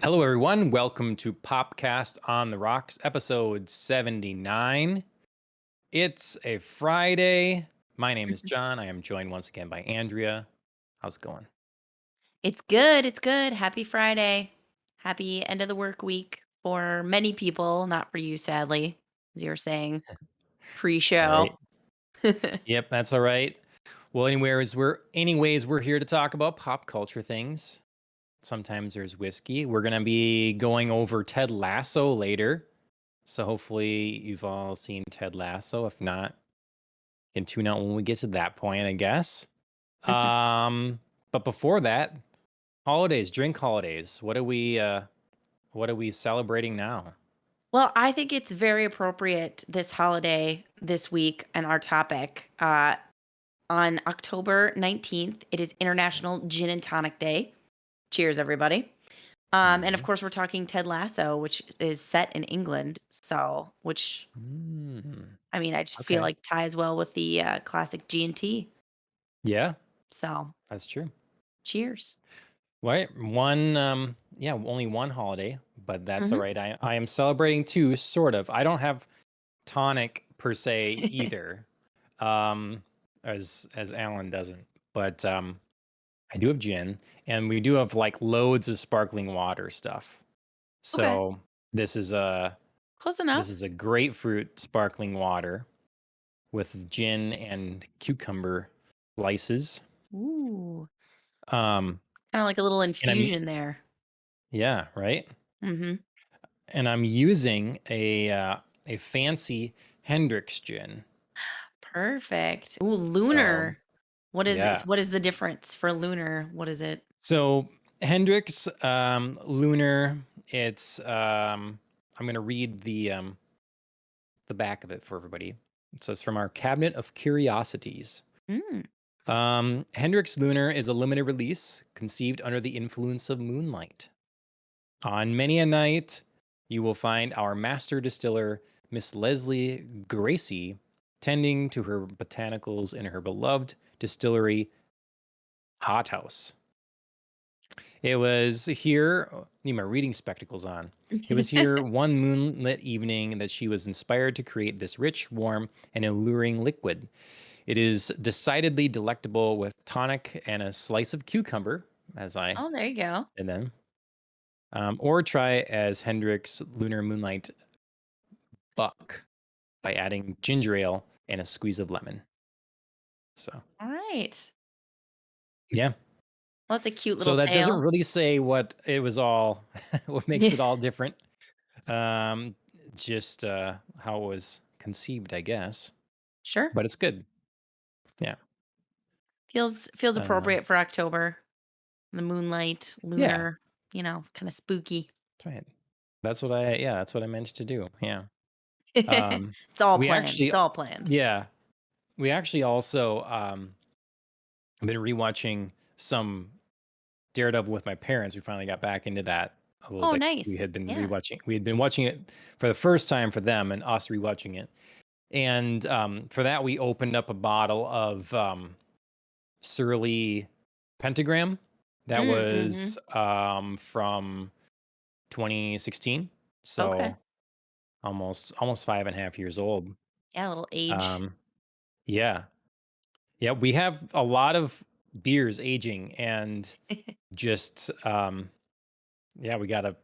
Hello, everyone. Welcome to Popcast on the Rocks, episode 79. It's a Friday. My name is John. I am joined once again by Andrea. How's it going? It's good, it's good. Happy Friday. Happy end of the work week for many people, not for you, sadly, as you were saying All pre-show. right. Yep, that's all right. Well, anyways, we're here to talk about pop culture things. Sometimes there's whiskey. We're gonna be going over Ted Lasso later. So hopefully you've all seen Ted Lasso. If not, you can tune out when we get to that point, I guess. Um, but before that, holidays, drink holidays. What are we celebrating now? Well, I think it's very appropriate this holiday, this week, and our topic. On October 19th, it is International Gin and Tonic Day. Cheers, everybody. And of course, we're Nice. talking Ted Lasso, which is set in England. Mm, I mean, I just feel okay. like ties well with the classic G&T. Yeah, So, that's true. cheers. Right. Yeah, only one holiday, but that's all Hmm. right. I am celebrating two, sort of. I don't have tonic per se either. Um, as Alan doesn't. But I do have gin, and we do have like loads of sparkling water stuff. Okay. So this is a Close this enough. is a grapefruit sparkling water with gin and cucumber slices. Ooh, Um, kinda like a little and I'm infusion there. yeah, right. Mhm. And I'm using a fancy Hendrix gin. Perfect. Ooh, So lunar. yeah. What is the difference for lunar? What is it? So Hendrix Lunar. It's I'm gonna read the back of it for everybody. It says from our cabinet of curiosities. Mm. Hendrix Lunar is a limited release conceived under the influence of moonlight. On many a night, you will find our master distiller, Miss Leslie Gracie, tending to her botanicals in her beloved distillery hothouse. It was here, need my reading spectacles on. It was here one moonlit evening that she was inspired to create this rich, warm, and alluring liquid. It is decidedly delectable with tonic and a slice of cucumber, as I Oh, there you go. and then, or try as Hendrick's Lunar Moonlight Buck by adding ginger ale and a squeeze of lemon. So, Alright. yeah. Well, that's a cute So little that doesn't tale. really say what it was all, what makes Yeah, it all different. Um, just how it was conceived, I guess. sure. But it's good. Yeah. Feels Uh, appropriate for October. The moonlight, yeah. lunar, kinda spooky. That's right. That's what I meant to do. Yeah. Um, It's all we planned, actually, it's all planned. yeah, we actually also been rewatching some Daredevil with my parents. We finally got back into that a little Oh, bit. nice. Yeah. We had been watching it for the first time for them and us rewatching it. And for that, we opened up a bottle of Surly Pentagram that Mhm. was from 2016. Okay. So almost 5.5 years old. Yeah, a little age. Um, yeah, yeah, we have a lot of beers aging, and just yeah, we gotta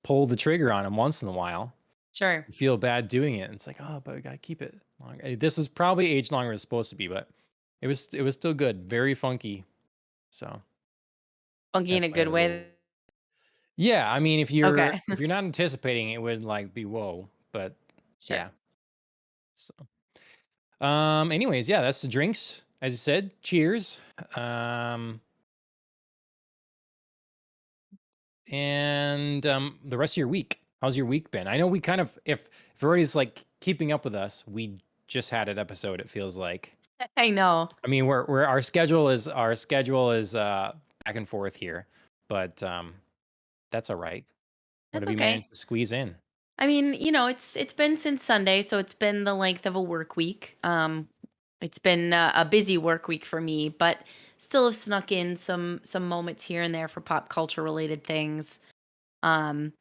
pull the trigger on them once in a while. Sure. You feel bad doing it. It's like, oh, but we gotta keep it long. This was probably aged longer than it's supposed to be, but it was still good, very funky. So Funky in that's a why I good way. really, yeah. I mean, Okay. if you're not anticipating it, would like be whoa, but Sure. yeah. So anyways, yeah, that's the drinks. As you said, cheers. Um, and the rest of your week. How's your week been? I know we kind of, if everybody's like keeping up with us, we just had an episode. It feels like. I know. I mean, we're our schedule is back and forth here, but that's all right. What That's have you okay. managed to squeeze in? I mean, it's been since Sunday, so it's been the length of a work week. It's been a busy work week for me, but still have snuck in some moments here and there for pop culture related things. Um,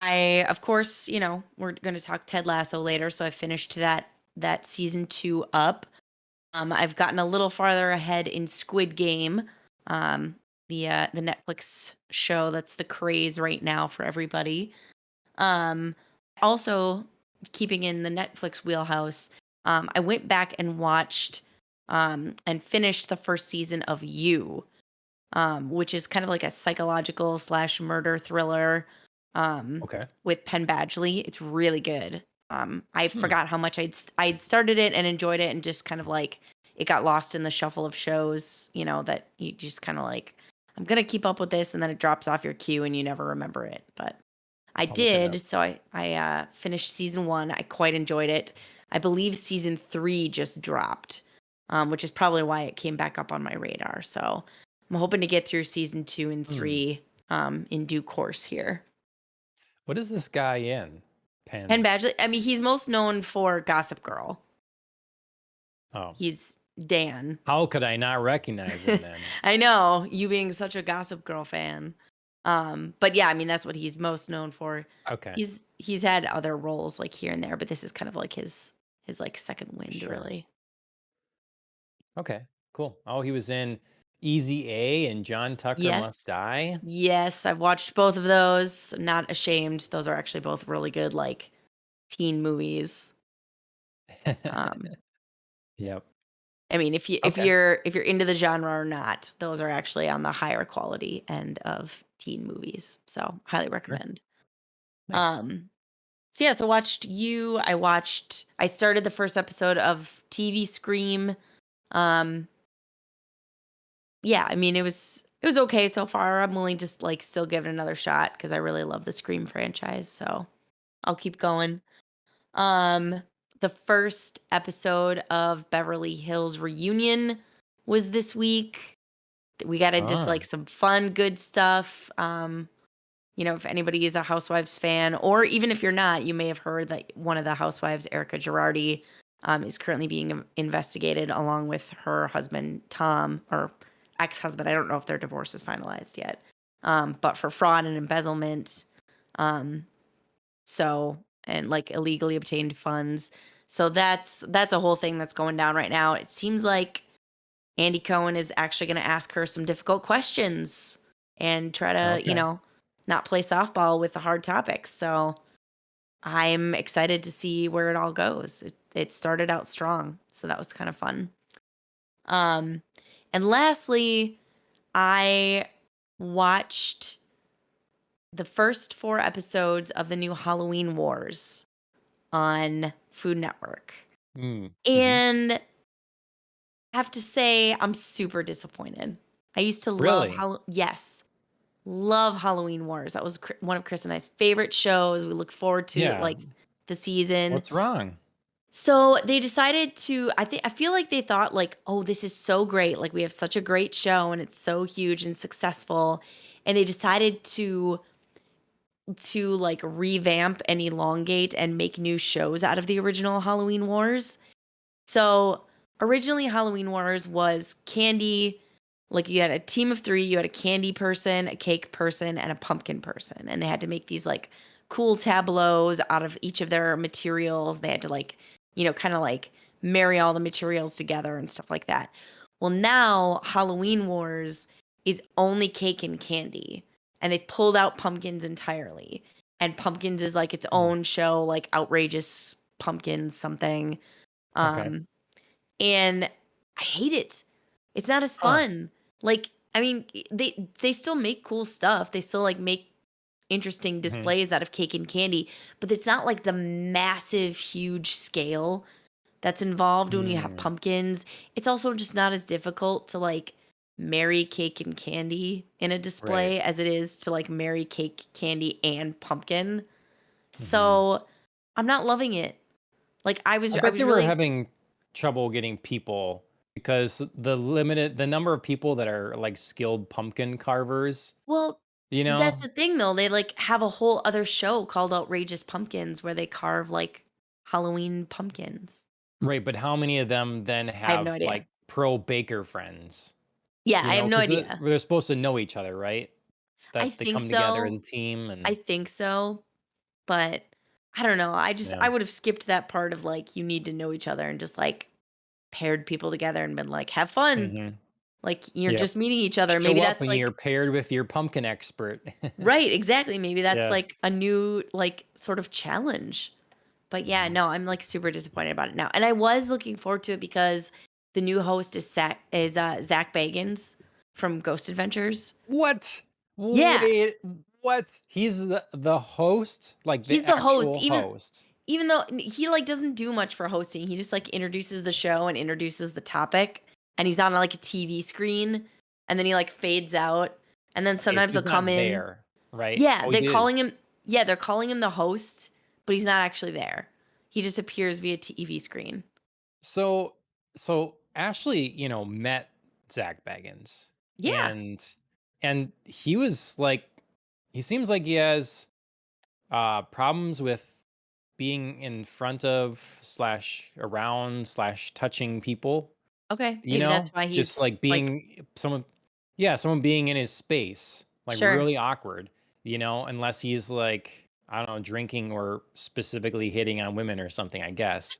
I of course, we're gonna talk Ted Lasso later, so I finished that season 2 up. I've gotten a little farther ahead in Squid Game, um, the Netflix show that's the craze right now for everybody. Um, Also, keeping in the Netflix wheelhouse, I went back and watched and finished the first season of You, which is kind of like a psychological slash murder thriller Okay. with Penn Badgley. It's really good. I Hmm. forgot how much I'd started it and enjoyed it, and just kind of like it got lost in the shuffle of shows. That you just kind of like, I'm gonna keep up with this, and then it drops off your queue and you never remember it. But I I'll look it up. did. So I finished season 1. I quite enjoyed it. I believe season 3 just dropped, which is probably why it came back up on my radar. So I'm hoping to get through season 2 and Hmm. 3 in due course here. What is this guy in? Penn Penn. Badgley. I mean, he's most known for Gossip Girl. Oh, He's Dan. how could I not recognize him then? I know, you being such a Gossip Girl fan. But yeah, I mean, that's what he's most known for. Okay. He's had other roles like here and there, but this is kind of like his like second wind, Sure. really. Okay. Cool. Oh, he was in Easy A and John Tucker Must Yes. Die. Yes, I've watched both of those. Not ashamed. Those are actually both really good, like, teen movies. Um, Yep. I mean, if you if Okay. you're if you're into the genre or not, those are actually on the higher quality end of teen movies. So, highly Sure. recommend. Nice. Um, so yeah, so watched You. I started the first episode of TV Scream. Um, yeah, I mean, it was okay so far. I'm willing to like still give it another shot because I really love the Scream franchise. So I'll keep going. Um, the first episode of Beverly Hills Reunion was this week. We got into Ah. like some fun, good stuff. If anybody is a Housewives fan, or even if you're not, you may have heard that one of the Housewives, Erica Girardi, is currently being investigated along with her husband, Tom, or ex-husband. I don't know if their divorce is finalized yet. But for fraud and embezzlement. Um, and like illegally obtained funds. So that's a whole thing that's going down right now. It seems like Andy Cohen is actually going to ask her some difficult questions and try to, Okay. not play softball with the hard topics. So I'm excited to see where it all goes. It started out strong, so that was kind of fun. Um, and lastly, I watched the first 4 episodes of the new Halloween Wars on Food Network. Mm. Hmm. And I have to say I'm super disappointed. I used to love Really? yes, love Halloween Wars. That was one of Chris and I's favorite shows. We look forward to Yeah. like the season. What's wrong? So they decided to I feel like they thought like, "Oh, this is so great. Like we have such a great show and it's so huge and successful." And they decided to like revamp and elongate and make new shows out of the original Halloween Wars. So originally, Halloween Wars was candy. Like you had a team of 3. You had a candy person, a cake person, and a pumpkin person, and they had to make these like cool tableaus out of each of their materials. They had to like, kind of like marry all the materials together and stuff like that. Well, now Halloween Wars is only cake and candy, and they've pulled out pumpkins entirely. And pumpkins is like its Mm. own show, like outrageous pumpkins something. Okay. Um, and I hate it. It's not as Huh. fun. Like, I mean, they still make cool stuff. They still like make interesting Mhm. displays out of cake and candy, but it's not like the massive, huge scale that's involved when you have Mm. pumpkins. It's also just not as difficult to like marry cake and candy in a Right. display as it is to like marry cake, candy, and pumpkin. Mhm. So I'm not loving it. Like I I bet they was were really having trouble getting people because the number of people that are like skilled pumpkin carvers, well, you that's know? the thing though, they, like, have a whole other show called Outrageous Pumpkins where they carve, like, Halloween pumpkins. Right, but how many of them then I have no have idea. like pro baker friends? Yeah, You I have know, no because idea. they're supposed to know each other, right? I that they think come together as so. a team I and think so, but I don't know. yeah. I would have skipped that part of like you need to know each other and just like paired people together and been like, have fun. Mhm. Like you're Yep. just meeting each other. Show Maybe up that's when you're like paired with your pumpkin expert. right, exactly. Maybe that's Yeah. like a new like sort of challenge. But yeah, Mhm. no, I'm like super disappointed about it now. And I was looking forward to it because the new host Zach Bagans from Ghost Adventures. What? Yeah, Wait, what? He's the host? Like, the he's the host. actual host? Even though he like doesn't do much for hosting, he just like introduces the show and introduces the topic, and he's on like a TV screen, and then he like fades out, and then Okay, so sometimes he'll he's come not in. there, right? Yeah, Oh, they're he is. calling him. Yeah, they're calling him the host, but he's not actually there. He just appears via TV screen. So Ashley, met Zach Baggins, Yeah. and he was like he seems like he has, problems with being in front of slash around slash touching people. Okay. Maybe that's why Just he's like like, being someone yeah, someone being in his space, like sure. really awkward, unless he's like, I don't know, drinking or specifically hitting on women or something, I guess.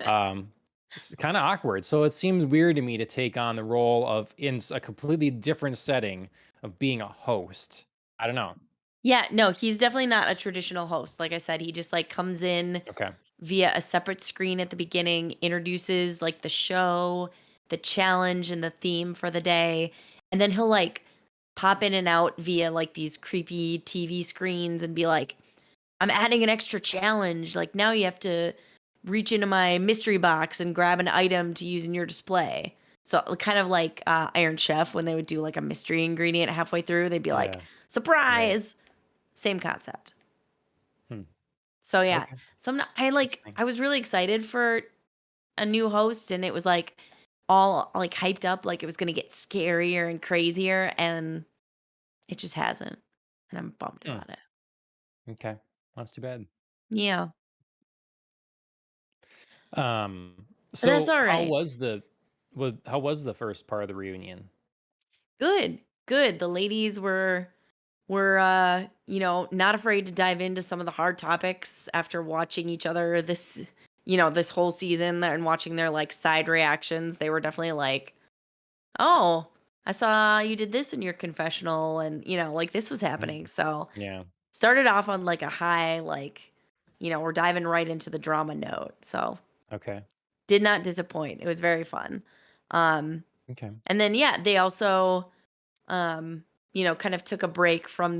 Um, it's kind of awkward. So it seems weird to me to take on the role of a completely different setting of being a host. I don't know. Yeah, no, he's definitely not a traditional host. Like I said, he just like comes in Okay. via a separate screen at the beginning, introduces like the show, the challenge, and the theme for the day. And then he'll like pop in and out via like these creepy TV screens and be like, I'm adding an extra challenge. Like now you have to reach into my mystery box and grab an item to use in your display. So kind of like Iron Chef when they would do like a mystery ingredient halfway through, they'd be like, Yeah. Right. surprise. Same concept. Hmm. So yeah. Okay. So I like Interesting. I was really excited for a new host and it was like all like hyped up like it was gonna get scarier and crazier and it just hasn't. And I'm bummed Hmm. about it. Okay. That's too bad. Yeah. Um, But that's so all how right. was the first part of the reunion? Good. Good. The ladies were not afraid to dive into some of the hard topics after watching each other this whole season and watching their like side reactions. They were definitely like, "Oh, I saw you did this in your confessional and, like this was Mm, happening." So, yeah. started off on like a high like, we're diving right into the drama note. So, Okay. did not disappoint. It was very fun. Um Okay. and then yeah, they also kind of took a break from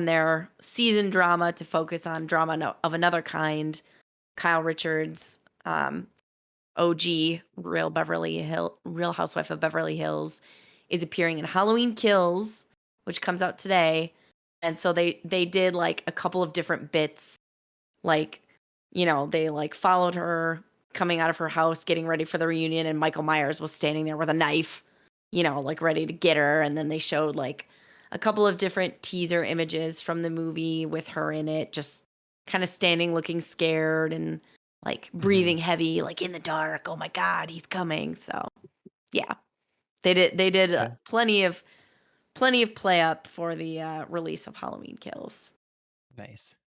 their season drama to focus on drama of another kind. Kyle Richards, OG, Real Housewife of Beverly Hills, is appearing in Halloween Kills, which comes out today. And so they did like a couple of different bits, like they like followed her coming out of her house, getting ready for the reunion, and Michael Myers was standing there with a knife, like ready to get her. And then they showed like a couple of different teaser images from the movie with her in it, just kind of standing looking scared and like Mhm. breathing heavy, like in the dark. Oh my God, he's coming. So yeah, they did Okay. plenty of play up for the release of Halloween Kills. Nice.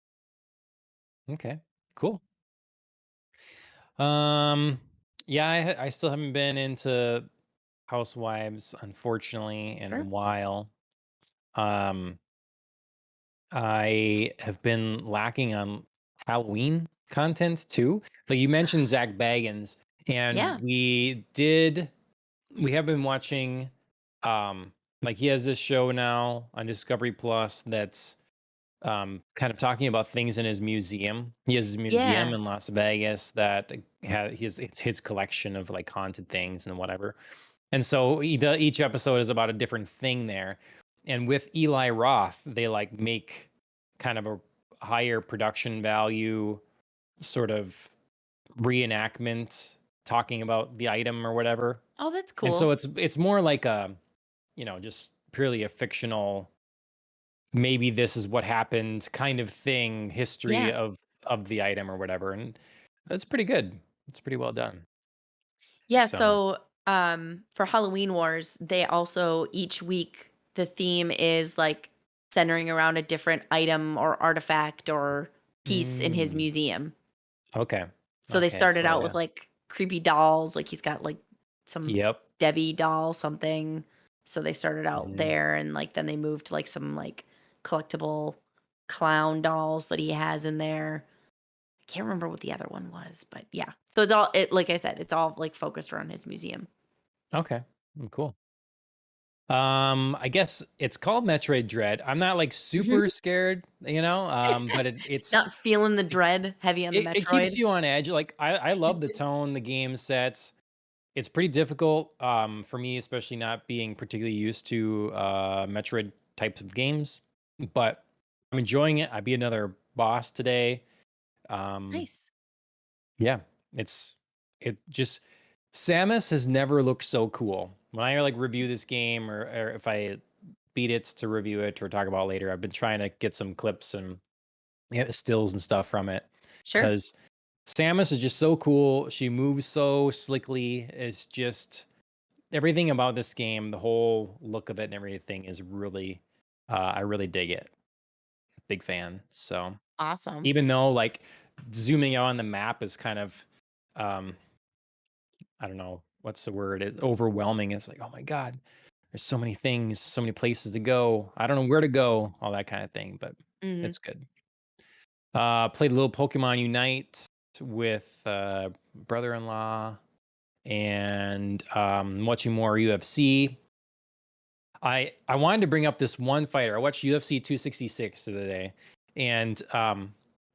Okay. Cool. Um, yeah, I still haven't been into Housewives, unfortunately, in a Sure. while. Um, I have been lacking on Halloween content too. So you mentioned Zach Baggins, and Yeah. we have been watching, like, he has this show now on Discovery Plus that's kind of talking about things in his museum. He has a museum Yeah. in Las Vegas that it's his collection of like haunted things and whatever. And so each episode is about a different thing there. And with Eli Roth, they like make kind of a higher production value sort of reenactment talking about the item or whatever. Oh, that's And so cool. it's more like a, just purely a fictional, maybe this is what happened kind of thing, history Yeah. of the item or whatever. And that's pretty good. It's pretty well done. Yeah, So so, for Halloween Wars, they also each week, the theme is, like, centering around a different item or artifact or piece in his Mm, museum. okay. So they Okay. started So out with, yeah. like, creepy dolls, like, he's got, like, some Yep. Debbie doll something. So they started out Mhm. there, and, like, then they moved to, like, some, like, collectible clown dolls that he has in there. I can't remember what the other one was, but yeah. So it's all like I said, it's all, like, focused around his museum. Okay. Cool. I guess it's called Metroid Dread. I'm not like Mhm. super scared, but Not feeling the it, dread, heavy on the it keeps Metroid. you on edge. Like I love the tone the game sets. It's pretty difficult for me, especially not being particularly used to Metroid types of games. But I'm enjoying it. I beat another boss today. Um, Nice. yeah, it just Samus has never looked so cool. When I like review this game, or if I beat it to review it or talk about later, I've been trying to get some clips and stills and stuff from it Sure. because Samus is just so cool. She moves so slickly. It's just everything about this game, the whole look of it and everything is really, I really dig it. Big fan. So Awesome. even though like zooming out on the map is kind of, um, I don't know what's the word, it's overwhelming. It's like, oh my god, there's so many things, so many places to go. I don't know where to go, all that kind of thing. But Mhm. it's good. Played a little Pokemon Unite with brother-in-law and watching more UFC. I wanted to bring up this one fighter. I watched UFC 266 the other day, and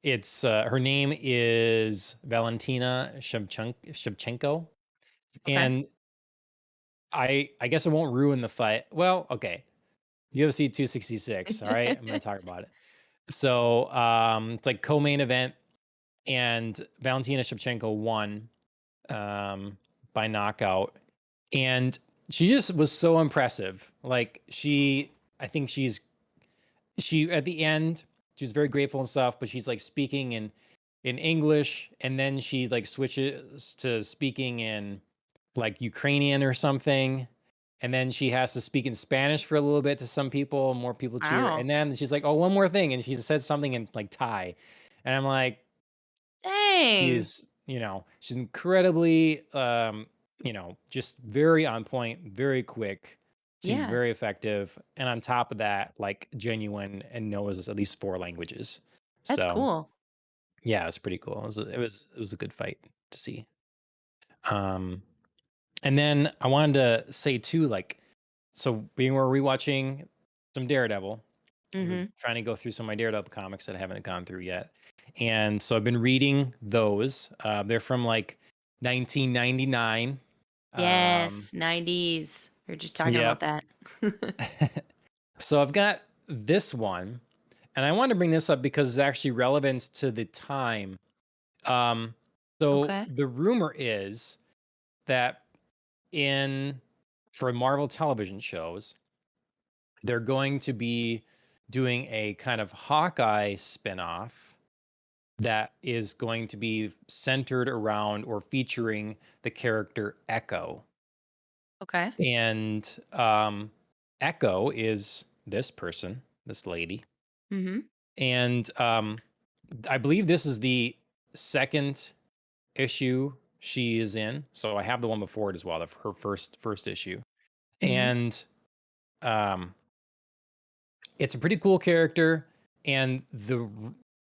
it's her name is Valentina Shevchenko, Okay. and I guess I won't ruin the fight. Well, okay, UFC 266. All right, I'm gonna talk about it. So it's like co-main event, and Valentina Shevchenko won by knockout, and she just was so impressive. Like I think she at the end, she was very grateful and stuff, but she's like speaking in English, and then she like switches to speaking in like Ukrainian or something. And then she has to speak in Spanish for a little bit to some people, more people cheer. Wow. And then she's like, "Oh, one more thing," and she said something in like Thai, and I'm like, Dang. she's incredibly, just very on point, very quick, seemed Yeah. very effective, and on top of that, like genuine and knows at least 4 languages. That's So cool. yeah, it's pretty cool. It was a good fight to see. Um, and then I wanted to say too, like, so being we're rewatching some Daredevil, we're Mhm. trying to go through some of my Daredevil comics that I haven't gone through yet. And so I've been reading those. They're from like 1999. Um, Yes, 90s. We were just talking about yep. that. So I've got this one, and I want to bring this up because it's actually relevant to the time. Um, so Okay. the rumor is that in for Marvel television shows, they're going to be doing a kind of Hawkeye spinoff that is going to be centered around or featuring the character Echo. Okay. And Echo is this person, this lady. Mhm. And I believe this is the second issue she is in. So I have the one before it as well, her first issue. Mhm. And um it's a pretty cool character, and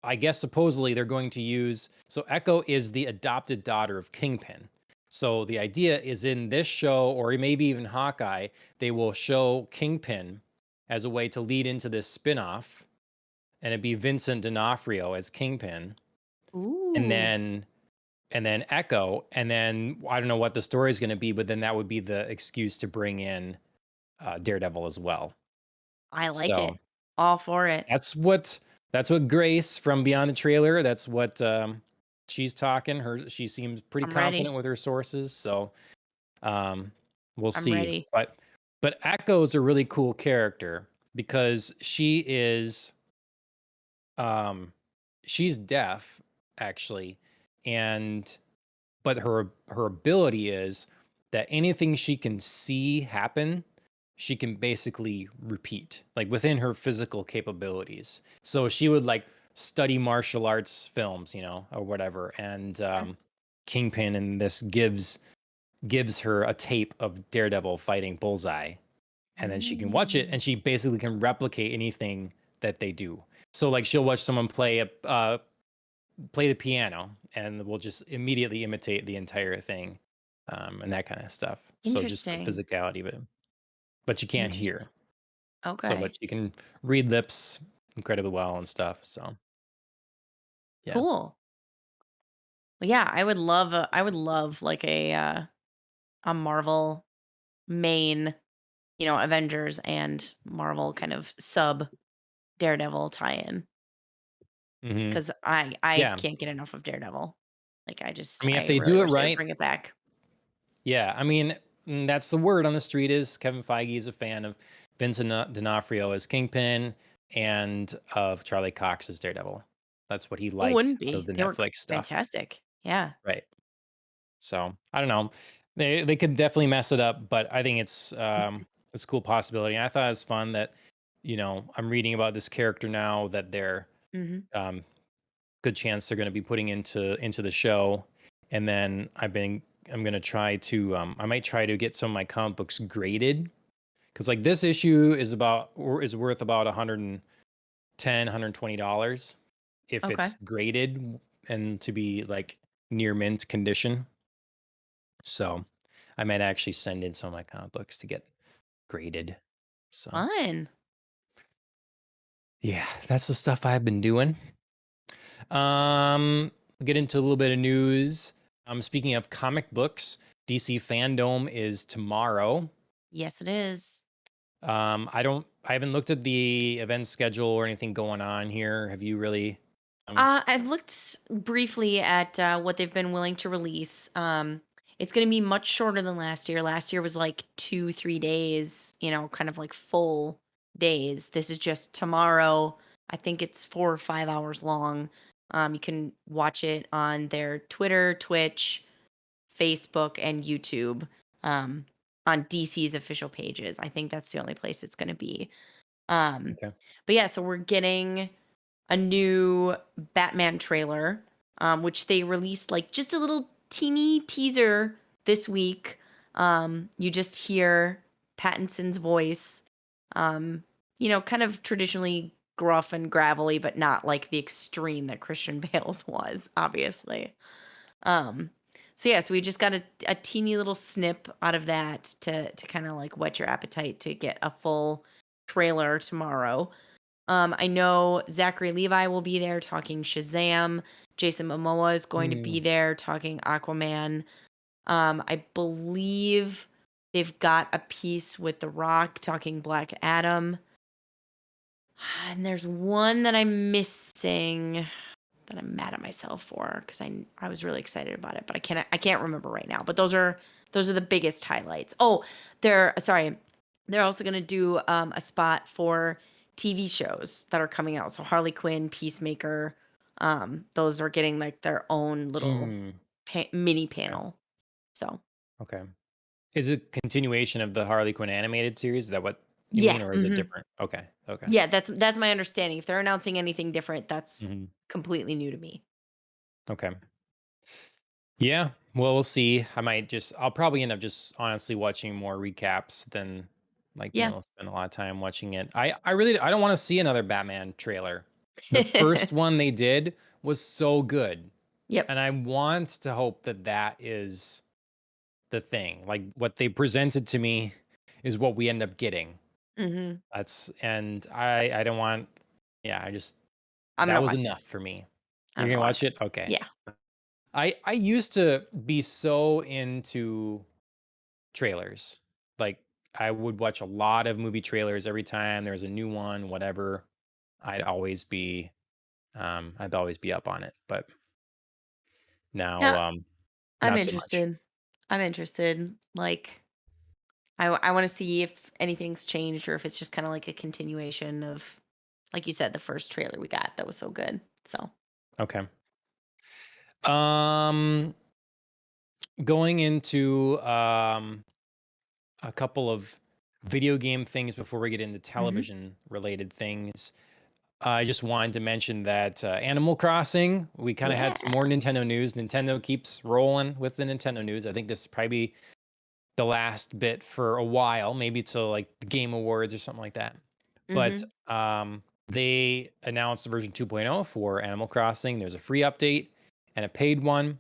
I guess supposedly they're going to use so Echo is the adopted daughter of Kingpin. So the idea is in this show, or maybe even Hawkeye, they will show Kingpin as a way to lead into this spin-off, and it'd be Vincent D'Onofrio as Kingpin, and Ooh, then Echo, and then I don't know what the story is going to be, but then that would be the excuse to bring in Daredevil as well. I like it. So All for it. That's what Grace from Beyond the Trailer, that's what, she's talking. She seems pretty I'm ready. confident with her sources, so, um, we'll I'm see. ready. But Echo is a really cool character because um, she's deaf, actually, and but her ability is that anything she can see happen, she can basically repeat, like within her physical capabilities. So she would like study martial arts films, or whatever. And Okay. Kingpin in this gives her a tape of Daredevil fighting Bullseye, and then she can watch it, Mm. and she basically can replicate anything that they do. So like she'll watch someone play the piano, and will just immediately imitate the entire thing, and that kind of stuff. So just the Interesting. physicality of it, but you can't Interesting. hear. So, but Okay. she can read lips incredibly well and stuff. So, yeah. Cool. Well, yeah, I would love like a Marvel main, Avengers and Marvel kind of sub Daredevil tie-in Hmm. because I Yeah. can't get enough of Daredevil. Like I mean, if I they really do it wish they would right, bring it back. yeah. I mean, that's the word on the street is Kevin Feige is a fan of Vincent D'Onofrio as Kingpin and of Charlie Cox as Daredevil. That's what he Who liked wouldn't out of be? the They were Netflix stuff. fantastic. Yeah. Right. So I don't know. They could definitely mess it up, but I think it's a cool possibility. And I thought it was fun that, I'm reading about this character now that they're Mhm. um good chance they're going to be putting into the show. And then I'm going to try to I might try to get some of my comic books graded, cuz like this issue is worth about 110 $120 if Okay. it's graded and to be like near mint condition. So I might actually send in some of my comic books to get graded. So Fun. yeah, that's the stuff I've been doing. Um, get into a little bit of news. Speaking of comic books, DC Fandome is tomorrow. Yes, it is. I haven't looked at the event schedule or anything going on here. Have you really? I've looked briefly at what they've been willing to release. It's going to be much shorter than last year. Last year was like 2, 3 days, kind of like full days. This is just tomorrow. I think it's 4 or 5 hours long. You can watch it on their Twitter, Twitch, Facebook, and YouTube. Um, on DC's official pages. I think that's the only place it's going to be. Um, Okay. but yeah, so we're getting a new Batman trailer, which they released like just a little teeny teaser this week. You just hear Pattinson's voice, um, kind of traditionally gruff and gravelly, but not like the extreme that Christian Bale's was, obviously. Um, so yeah, so we just got a teeny little snip out of that to kind of like whet your appetite to get a full trailer tomorrow. I know Zachary Levi will be there talking Shazam. Jason Momoa is going to be Mm, there talking Aquaman. I believe they've got a piece with The Rock talking Black Adam. And there's one that I'm missing that I'm mad at myself for because I was really excited about it, but I can't remember right now. But those are the biggest highlights. Oh, they're also gonna do a spot for TV shows that are coming out. So Harley Quinn, Peacemaker, those are getting like their own little mm, mini okay. panel. So Okay. Is it continuation of the Harley Quinn animated series? Is that what you yeah, mean, or is it different? Okay. Okay. yeah, that's my understanding. If they're announcing anything different, that's Hmm. completely new to me. Okay. Yeah. Well, we'll see. I'll probably end up just honestly watching more recaps than like being Yeah. able to spend a lot of time watching it. I don't want to see another Batman trailer. The first one they did was so good. Yep. And I want to hope that that is the thing. Like what they presented to me is what we end up getting. Mhm. And I don't want, yeah, I'm that gonna was watch it. enough for me. I'm You're gonna gonna watch watch it. it? Okay. Yeah. I used to be so into trailers. Like I would watch a lot of movie trailers every time there was a new one, whatever. I'd always be I'd always be up on it. But now Yeah, I'm not so much. interested. I'm interested. Like, I want to see if anything's changed or if it's just kind of like a continuation of, like you said, the first trailer we got that was so good. So, Okay. Um going into a couple of video game things before we get into Mhm. television related things. I just wanted to mention that Animal Crossing, we kind of Yeah. had some more Nintendo news. Nintendo keeps rolling with the Nintendo news. I think this is probably the last bit for a while, maybe till like the Game Awards or something like that. But Mhm. they announced version 2.0 for Animal Crossing. There's a free update and a paid one,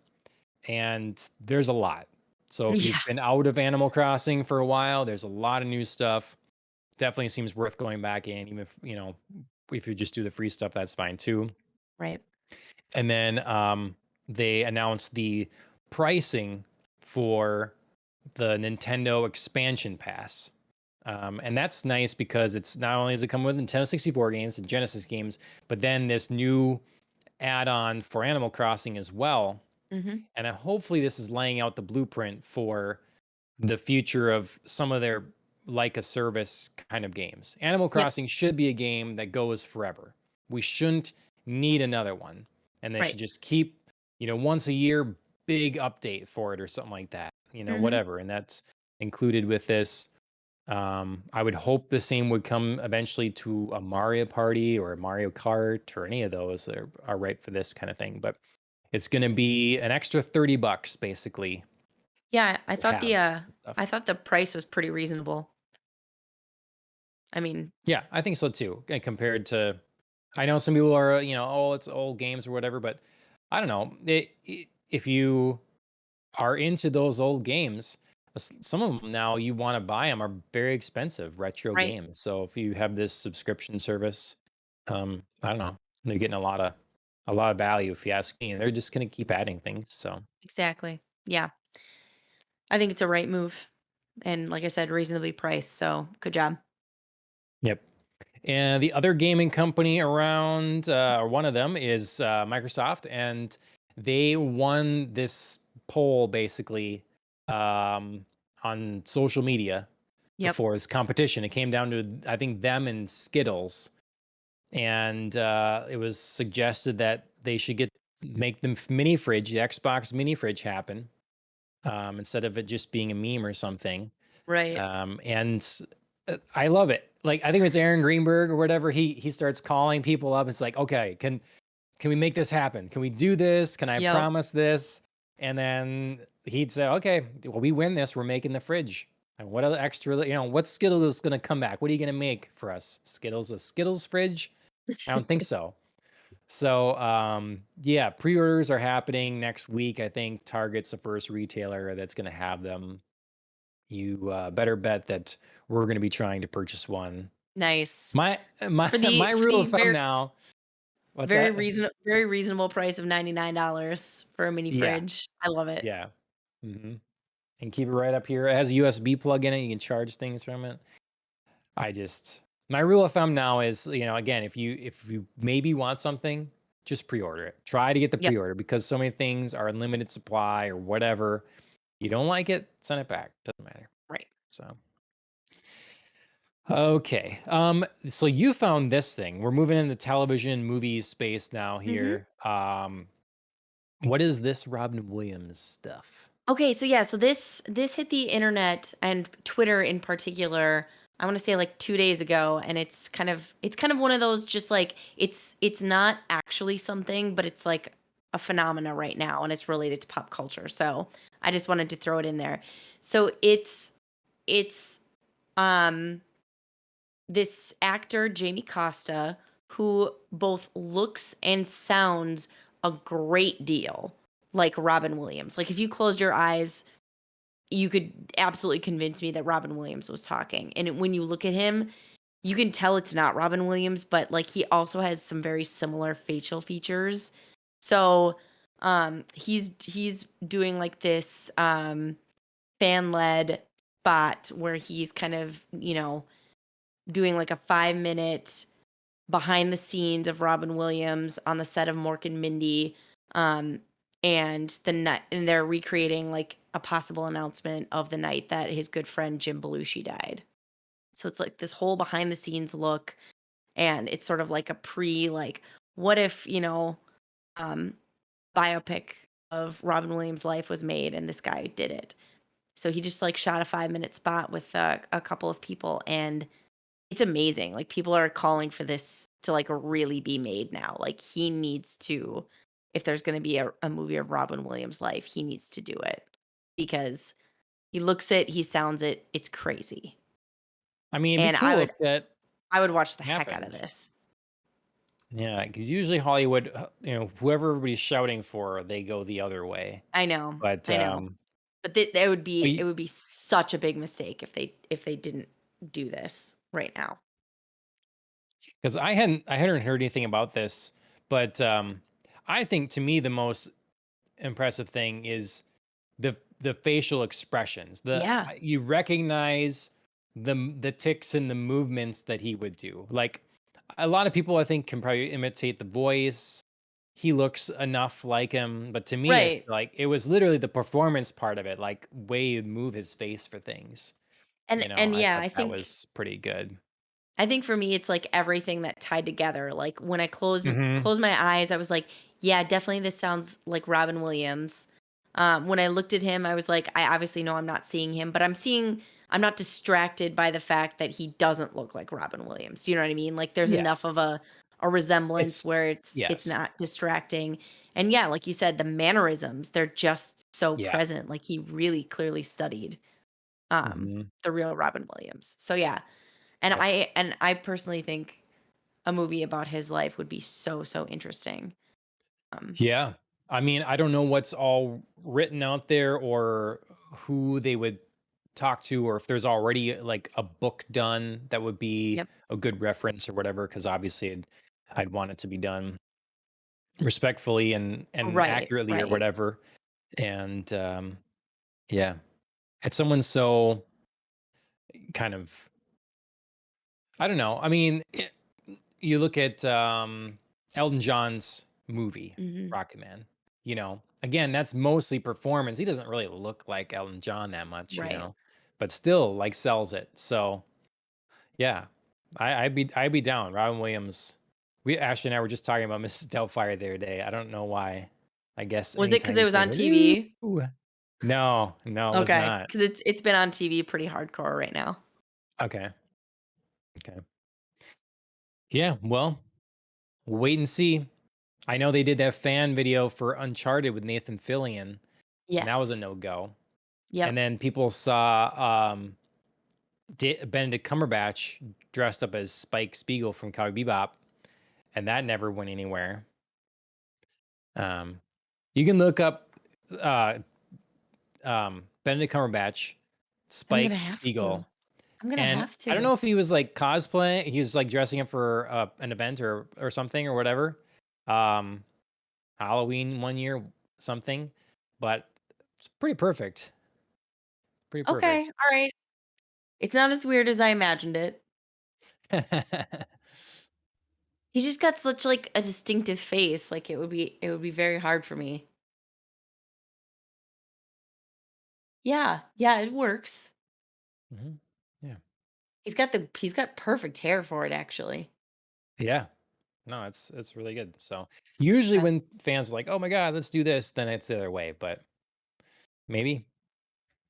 and there's a lot. So if Yeah. you've been out of Animal Crossing for a while, there's a lot of new stuff. Definitely seems worth going back in, even if if you just do the free stuff, that's fine too. Right. And then they announced the pricing for the Nintendo expansion pass. And that's nice because it's not only does it come with Nintendo 64 games and Genesis games, but then this new add-on for Animal Crossing as well. Mhm. And hopefully this is laying out the blueprint for the future of some of their like a service kind of games. Animal Yep. Crossing should be a game that goes forever. We shouldn't need another one. And they should Right. just keep, once a year, big update for it or something like that, Mhm. whatever. And that's included with this. I would hope the same would come eventually to a Mario Party or a Mario Kart or any of those that are right for this kind of thing. But it's going to be an extra $30 basically Yeah, to have I stuff. thought the price was pretty reasonable. I mean, Yeah, I think so too. Compared to, I know some people are, oh, it's old games or whatever, but I don't know. If you are into those old games, some of them now you want to buy them are very expensive retro right. games. So if you have this subscription service, I don't know, you're getting a lot of value if you ask me, and they're just going to keep adding things. So, Exactly. Yeah. I think it's a right move. And like I said, reasonably priced. So good job. yep. And the other gaming company around, or one of them is Microsoft, and they won this poll basically on social media Yep. before this competition. It came down to, I think, them and Skittles, and it was suggested that they should make them mini fridge, the Xbox mini fridge happen, instead of it just being a meme or something. Right. And I love it. Like, I think it was Aaron Greenberg or whatever. He starts calling people up. It's like, okay, can we make this happen? Can we do this? Can I Yep. promise this? And then he'd say, okay, well, we win this. We're making the fridge. And what other extra, what Skittles is going to come back? What are you going to make for us? Skittles, a Skittles fridge? I don't think so. So, yeah, pre-orders are happening next week. I think Target's the first retailer that's going to have them. You better bet that we're going to be trying to purchase one. Nice. My my For my the rule of thumb now. What's that? very reasonable price of $99 for a mini Yeah, fridge. I love it. yeah, and keep it right up here. It has a USB plug in it. You can charge things from it. My rule of thumb now is, again, if you maybe want something, just pre-order it. Try to get the Yep. pre-order because so many things are in limited supply or whatever. You don't like it, send it back. Doesn't matter. Right. So. Okay. So you found this thing. We're moving into television movie space now Mhm. here. What is this Robin Williams stuff? Okay, so yeah, so this hit the internet and Twitter in particular. I want to say like 2 days ago, and it's kind of one of those just like it's not actually something, but it's like a phenomena right now, and it's related to pop culture. So I just wanted to throw it in there. So it's um this actor Jamie Costa who both looks and sounds a great deal like Robin Williams. Like if you closed your eyes you could absolutely convince me that Robin Williams was talking. And when you look at him, you can tell it's not Robin Williams, but like he also has some very similar facial features. So he's doing like this fan-led spot where he's kind of, doing like a 5-minute behind the scenes of Robin Williams on the set of Mork and Mindy. Um, and they're recreating like a possible announcement of the night that his good friend Jim Belushi died. So it's like this whole behind the scenes look, and it's sort of like a like what if um, biopic of Robin Williams' life was made and this guy did it. So he just like shot a 5-minute spot with a couple of people, and it's amazing. Like people are calling for this to like really be made now. Like he needs to, if there's going to be a movie of Robin Williams' life, he needs to do it because he looks it, he sounds it, it's crazy. I mean, it'd be And cool if that I would watch the heck out of happened. this. Yeah, because usually Hollywood, whoever everybody's shouting for, they go the other way. I know. But I know. But that would be it because would be such a big mistake if they didn't do this right now. I hadn't heard anything about this, but I think to me the most impressive thing is the facial expressions. Yeah. You recognize the ticks and the movements that he would do. Like a lot of people, I think, can probably imitate the voice. He looks enough like him, but to me, it's Right. like it was literally the performance part of it, like way he'd move his face for things. And I yeah, thought that was pretty good. I think for me, it's like everything that tied together. Like when I Hmm. closed my eyes, I was like, yeah, definitely this sounds like Robin Williams. When I looked at him, I was like, I obviously know I'm not seeing him, but I'm not distracted by the fact that he doesn't look like Robin Williams. You know what I mean? Like there's Yeah, enough of a resemblance it's where it's yes, not distracting. And yeah, like you said, the mannerisms, they're just so yeah. present. Like he really clearly studied Hmm. the real Robin Williams. So yeah, Yep. and I personally think a movie about his life would be so, so interesting. Um, Yeah. I mean, I don't know what's all written out there or who they would talk to or if there's already like a book done that would be yep. a good reference or whatever because obviously I'd want it to be done respectfully and Right, accurately or right. whatever. And yeah, if someone's so kind of I don't know. I mean, you look at Elton John's movie, Mhm. Rocket Man, again, that's mostly performance. He doesn't really look like Elton John that much, Right. but still like sells it. So yeah, I'd be down. Robin Williams. Ashley and I were just talking about Mrs. Doubtfire the other day. I don't know why. I guess Was it because anytime it you was say on hello. TV? No, no, it was Okay, not. because it's been on TV pretty hardcore right now. Okay. Okay. Yeah. Well, wait and see. I know they did that fan video for Uncharted with Nathan Fillion, and that was a Yes. no-go. And Yep. then people saw Benedict Cumberbatch dressed up as Spike Spiegel from Cowboy Bebop, and that never went anywhere. Um, you can look up uh, Benedict Cumberbatch, I'm gonna Spike have to. Spiegel, I'm gonna and have I don't to. know if he was like cosplay. He was like dressing up for an event or something or whatever. Um, Halloween one year, something, but it's pretty perfect. Pretty Okay, perfect. alright. It's not as weird as I imagined it. He's just got such, like, a distinctive face, like, it would be very hard for me. Yeah, yeah, it works. Mhm. Yeah. He's got perfect hair for it, actually. Yeah. No, it's really good. So usually Uh, when fans are like, "Oh my god, let's do this," then it's the other way. But maybe,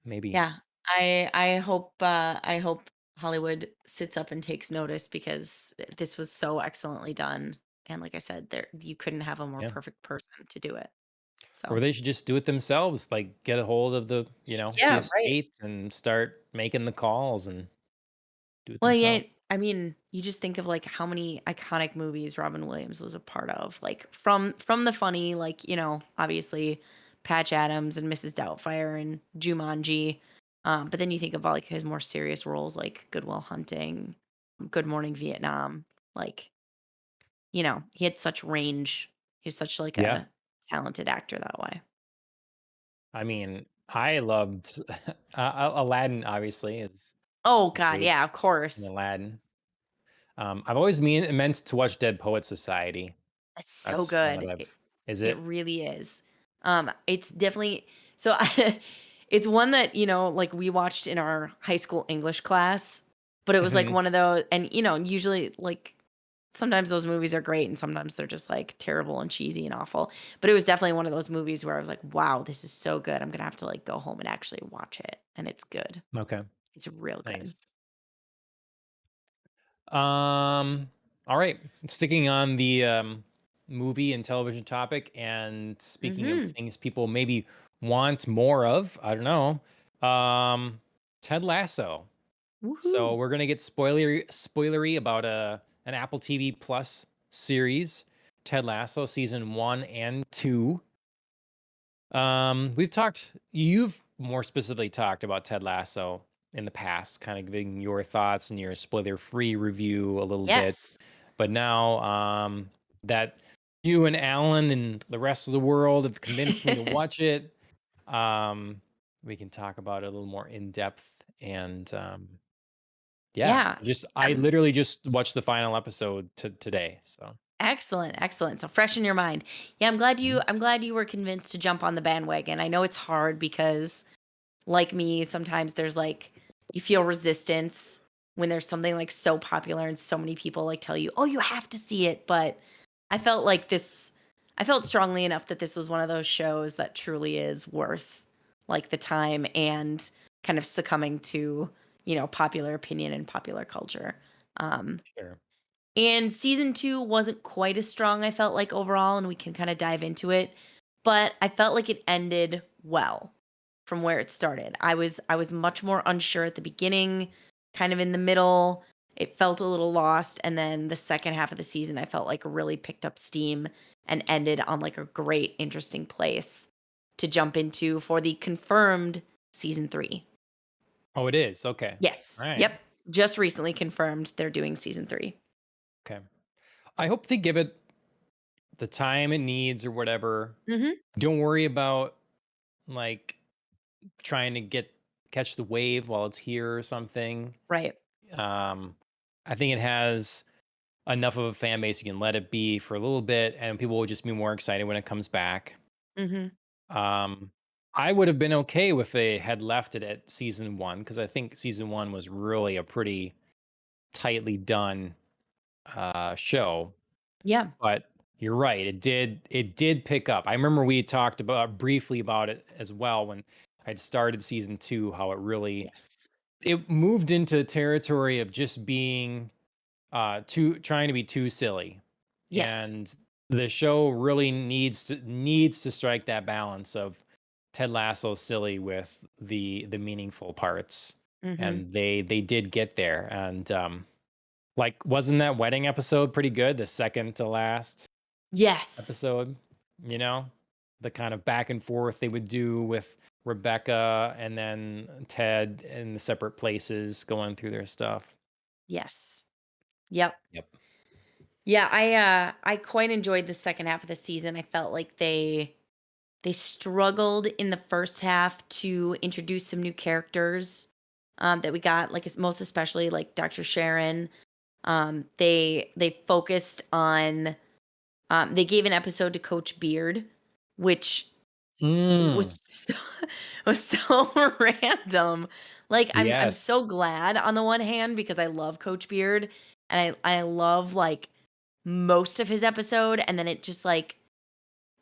maybe, yeah, I hope Hollywood sits up and takes notice because this was so excellently done, and like I said, there you couldn't have a more yeah. perfect person to do it. Or So they should just do it themselves. Like get a hold of the yeah, right. estate and start making the calls and do it Well, yeah, themselves. I mean, you just think of, like, how many iconic movies Robin Williams was a part of, like, from the funny, like, obviously, Patch Adams and Mrs. Doubtfire and Jumanji, but then you think of all, like, his more serious roles, like Good Will Hunting, Good Morning Vietnam, like, he had such range. He's such, like, Yeah. a talented actor that way. I mean, I loved Aladdin. Obviously, is Oh god, great yeah, of in course. Aladdin. I've always meant to watch Dead Poet Society. That's so That's one that good. I've is It it? really is. It's definitely so it's one that, like we watched in our high school English class, but it was like Mhm. one of those, and usually like sometimes those movies are great and sometimes they're just, like, terrible and cheesy and awful. But it was definitely one of those movies where I was like, "Wow, this is so good. I'm gonna have to, like, go home and actually watch it." And it's good. Okay, It's real good. nice. All right. Sticking on the movie and television topic, and speaking of Mhm. things people maybe want more of, I don't know. Ted Lasso. So Woohoo. we're gonna get spoilery about an Apple TV Plus series, Ted Lasso season 1 and 2. You've more specifically talked about Ted Lasso in the past, kind of giving your thoughts and your spoiler-free review a little bit. Yes. But now that you and Alan and the rest of the world have convinced me to watch it, um, we can talk about it a little more in depth. And yeah, Yeah. I Um, literally just watched the final episode today. So excellent, excellent. So fresh in your mind. Yeah, mhm. I'm glad you were convinced to jump on the bandwagon. I know it's hard because like me, sometimes there's like you feel resistance when there's something like so popular and so many people like tell you, "Oh, you have to see it." But I felt like this I felt strongly enough that this was one of those shows that truly is worth like the time and kind of succumbing to, popular opinion and popular culture. Um Sure. and season 2 wasn't quite as strong, I felt like, overall, and we can kinda dive into it, but I felt like it ended well from where it started. I was much more unsure at the beginning, kind of in the middle, it felt a little lost, and then the second half of the season, I felt like really picked up steam and ended on, like, a great, interesting place to jump into for the confirmed season 3. Oh, it is. Okay. Yes. All right. Yep. Just recently confirmed they're doing season 3. Okay. I hope they give it the time it needs or whatever. Mhm. Don't worry about like trying to catch the wave while it's here or something. Right. Um, I think it has enough of a fan base you can let it be for a little bit, and people will just be more excited when it comes back. Mhm. Um, I would have been okay if they had left it at season 1 because I think season 1 was really a pretty tightly done show. Yeah. But you're right, it did pick up. I remember we talked about briefly about it as well when I'd started season 2, how Yes. it moved into territory of just being too trying to be too silly. Yes. And the show really needs to strike that balance of Ted Lasso silly with the meaningful parts. Mhm. And they did get there. And like, wasn't that wedding episode pretty good? The second to last Yes. episode, you know, the kind of back and forth they would do with Rebecca and then Ted in the separate places going through their stuff. Yes. Yep. Yep. Yeah, I quite enjoyed the second half of the season. I felt like they struggled in the first half to introduce some new characters, that we got, like, most especially, like, Dr. Sharon. They focused on they gave an episode to Coach Beard, which Mm, was so was so random. Like, I'm yes. so glad on the one hand because I love Coach Beard, and I love, like, most of his episode, and then it just, like,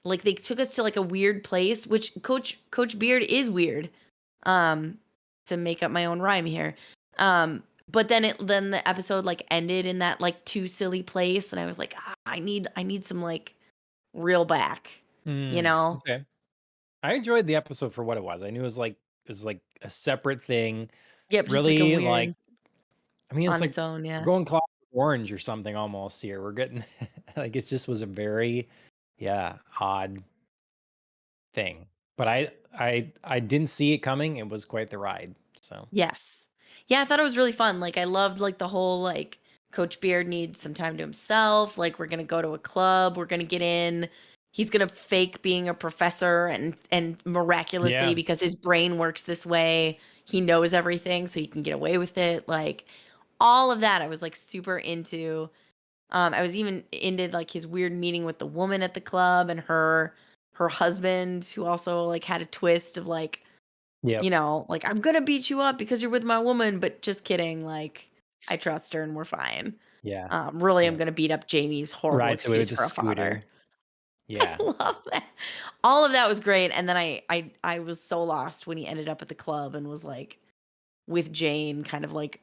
they took us to, like, a weird place, which Coach Beard is weird, um, to make up my own rhyme here. But then the episode, like, ended in that, like, too silly place, and I was like, "Ah, I need some, like, real back," you Mm, know? okay. I enjoyed the episode for what it was. I knew it was like a separate thing. Yep, just, like, a Really, like weird I mean, it's on like its own, we're yeah. going Clockwork Orange or something almost here. We're getting like it just was a very, yeah, odd thing. But I didn't see it coming. It was quite the ride. So Yes. Yeah, I thought it was really fun. Like, I loved, like, the whole, like, Coach Beard needs some time to himself. Like, we're gonna go to a club. We're gonna get in. He's gonna fake being a professor and miraculously, yeah, because his brain works this way, he knows everything, so he can get away with it. Like, all of that I was, like, super into. I was even into, like, his weird meeting with the woman at the club and her husband, who also, like, had a twist of, like, yep. "I'm gonna beat you up because you're with my woman, but just kidding, like, I trust her and we're fine." Yeah. Really, I'm Yeah. gonna beat up Jamie's horrible Rides away with excuse the for a father. scooter. Yeah. I love that. All of that was great, and then I was so lost when he ended up at the club and was, like, with Jane, kind of, like,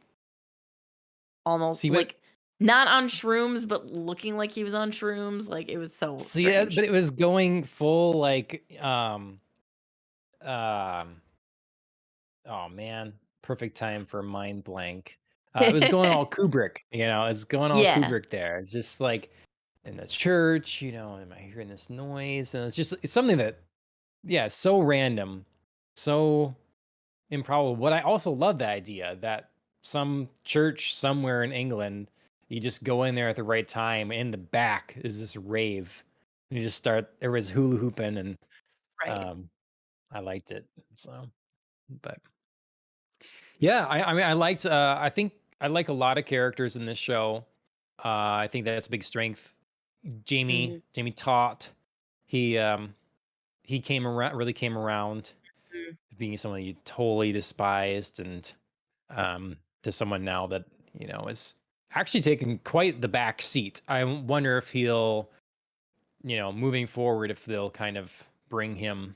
almost See, but like, not on shrooms, but looking like he was on shrooms, like, it was so see, strange. but it was going full, like, um oh, man, perfect time for mind blank. It was going all Kubrick, it's going all Yeah, Kubrick there. It's just like in the church, am I hearing this noise? And it's something that, yeah, so random, so improbable. But I also love the idea that some church somewhere in England, you just go in there at the right time. In the back is this rave, and you just start. There was hula hooping, and right. um, I liked it. So, but yeah, I mean, I liked. I think I like a lot of characters in this show. I think that's a big strength. Mhm, Jamie Tot, he um he really came around mhm. being someone you totally despised, and to someone now that is actually taking quite the back seat. I wonder if he'll, moving forward, if they'll kind of give him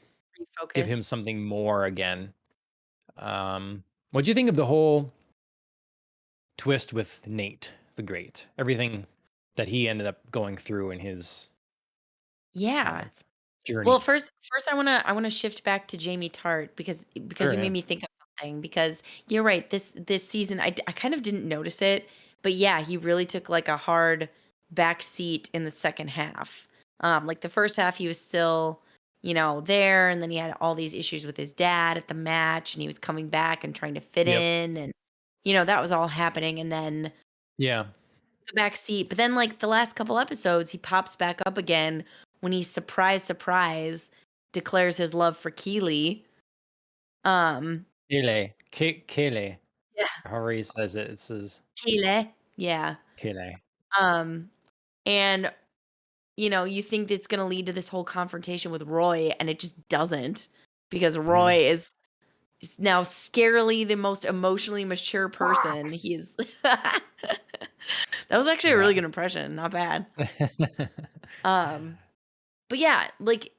Refocus. something more again. What do you think of the whole twist with Nate the Great? Everything that he ended up going through in his kind Yeah. of Well, journey. first I wanna shift back to Jamie Tart because Sure, you made yeah. me think of something because you're right, this season, I kind of didn't notice it, but yeah, he really took, like, a hard back seat in the second half. Like, the first half, he was still, there, and then he had all these issues with his dad at the match, and he was coming back and trying to fit Yep. in, and, that was all happening, and then Yeah. the back seat. But then, like, the last couple episodes, he pops back up again when he surprise, surprise declares his love for Keely. Um, Kele. yeah, However he says it, it says Keely, yeah. Kele. Um, and you think it's gonna lead to this whole confrontation with Roy, and it just doesn't because Mhm. Roy is now scarily the most emotionally mature person. He is. That was actually a really Yeah. good impression. Not bad. Um, but yeah, like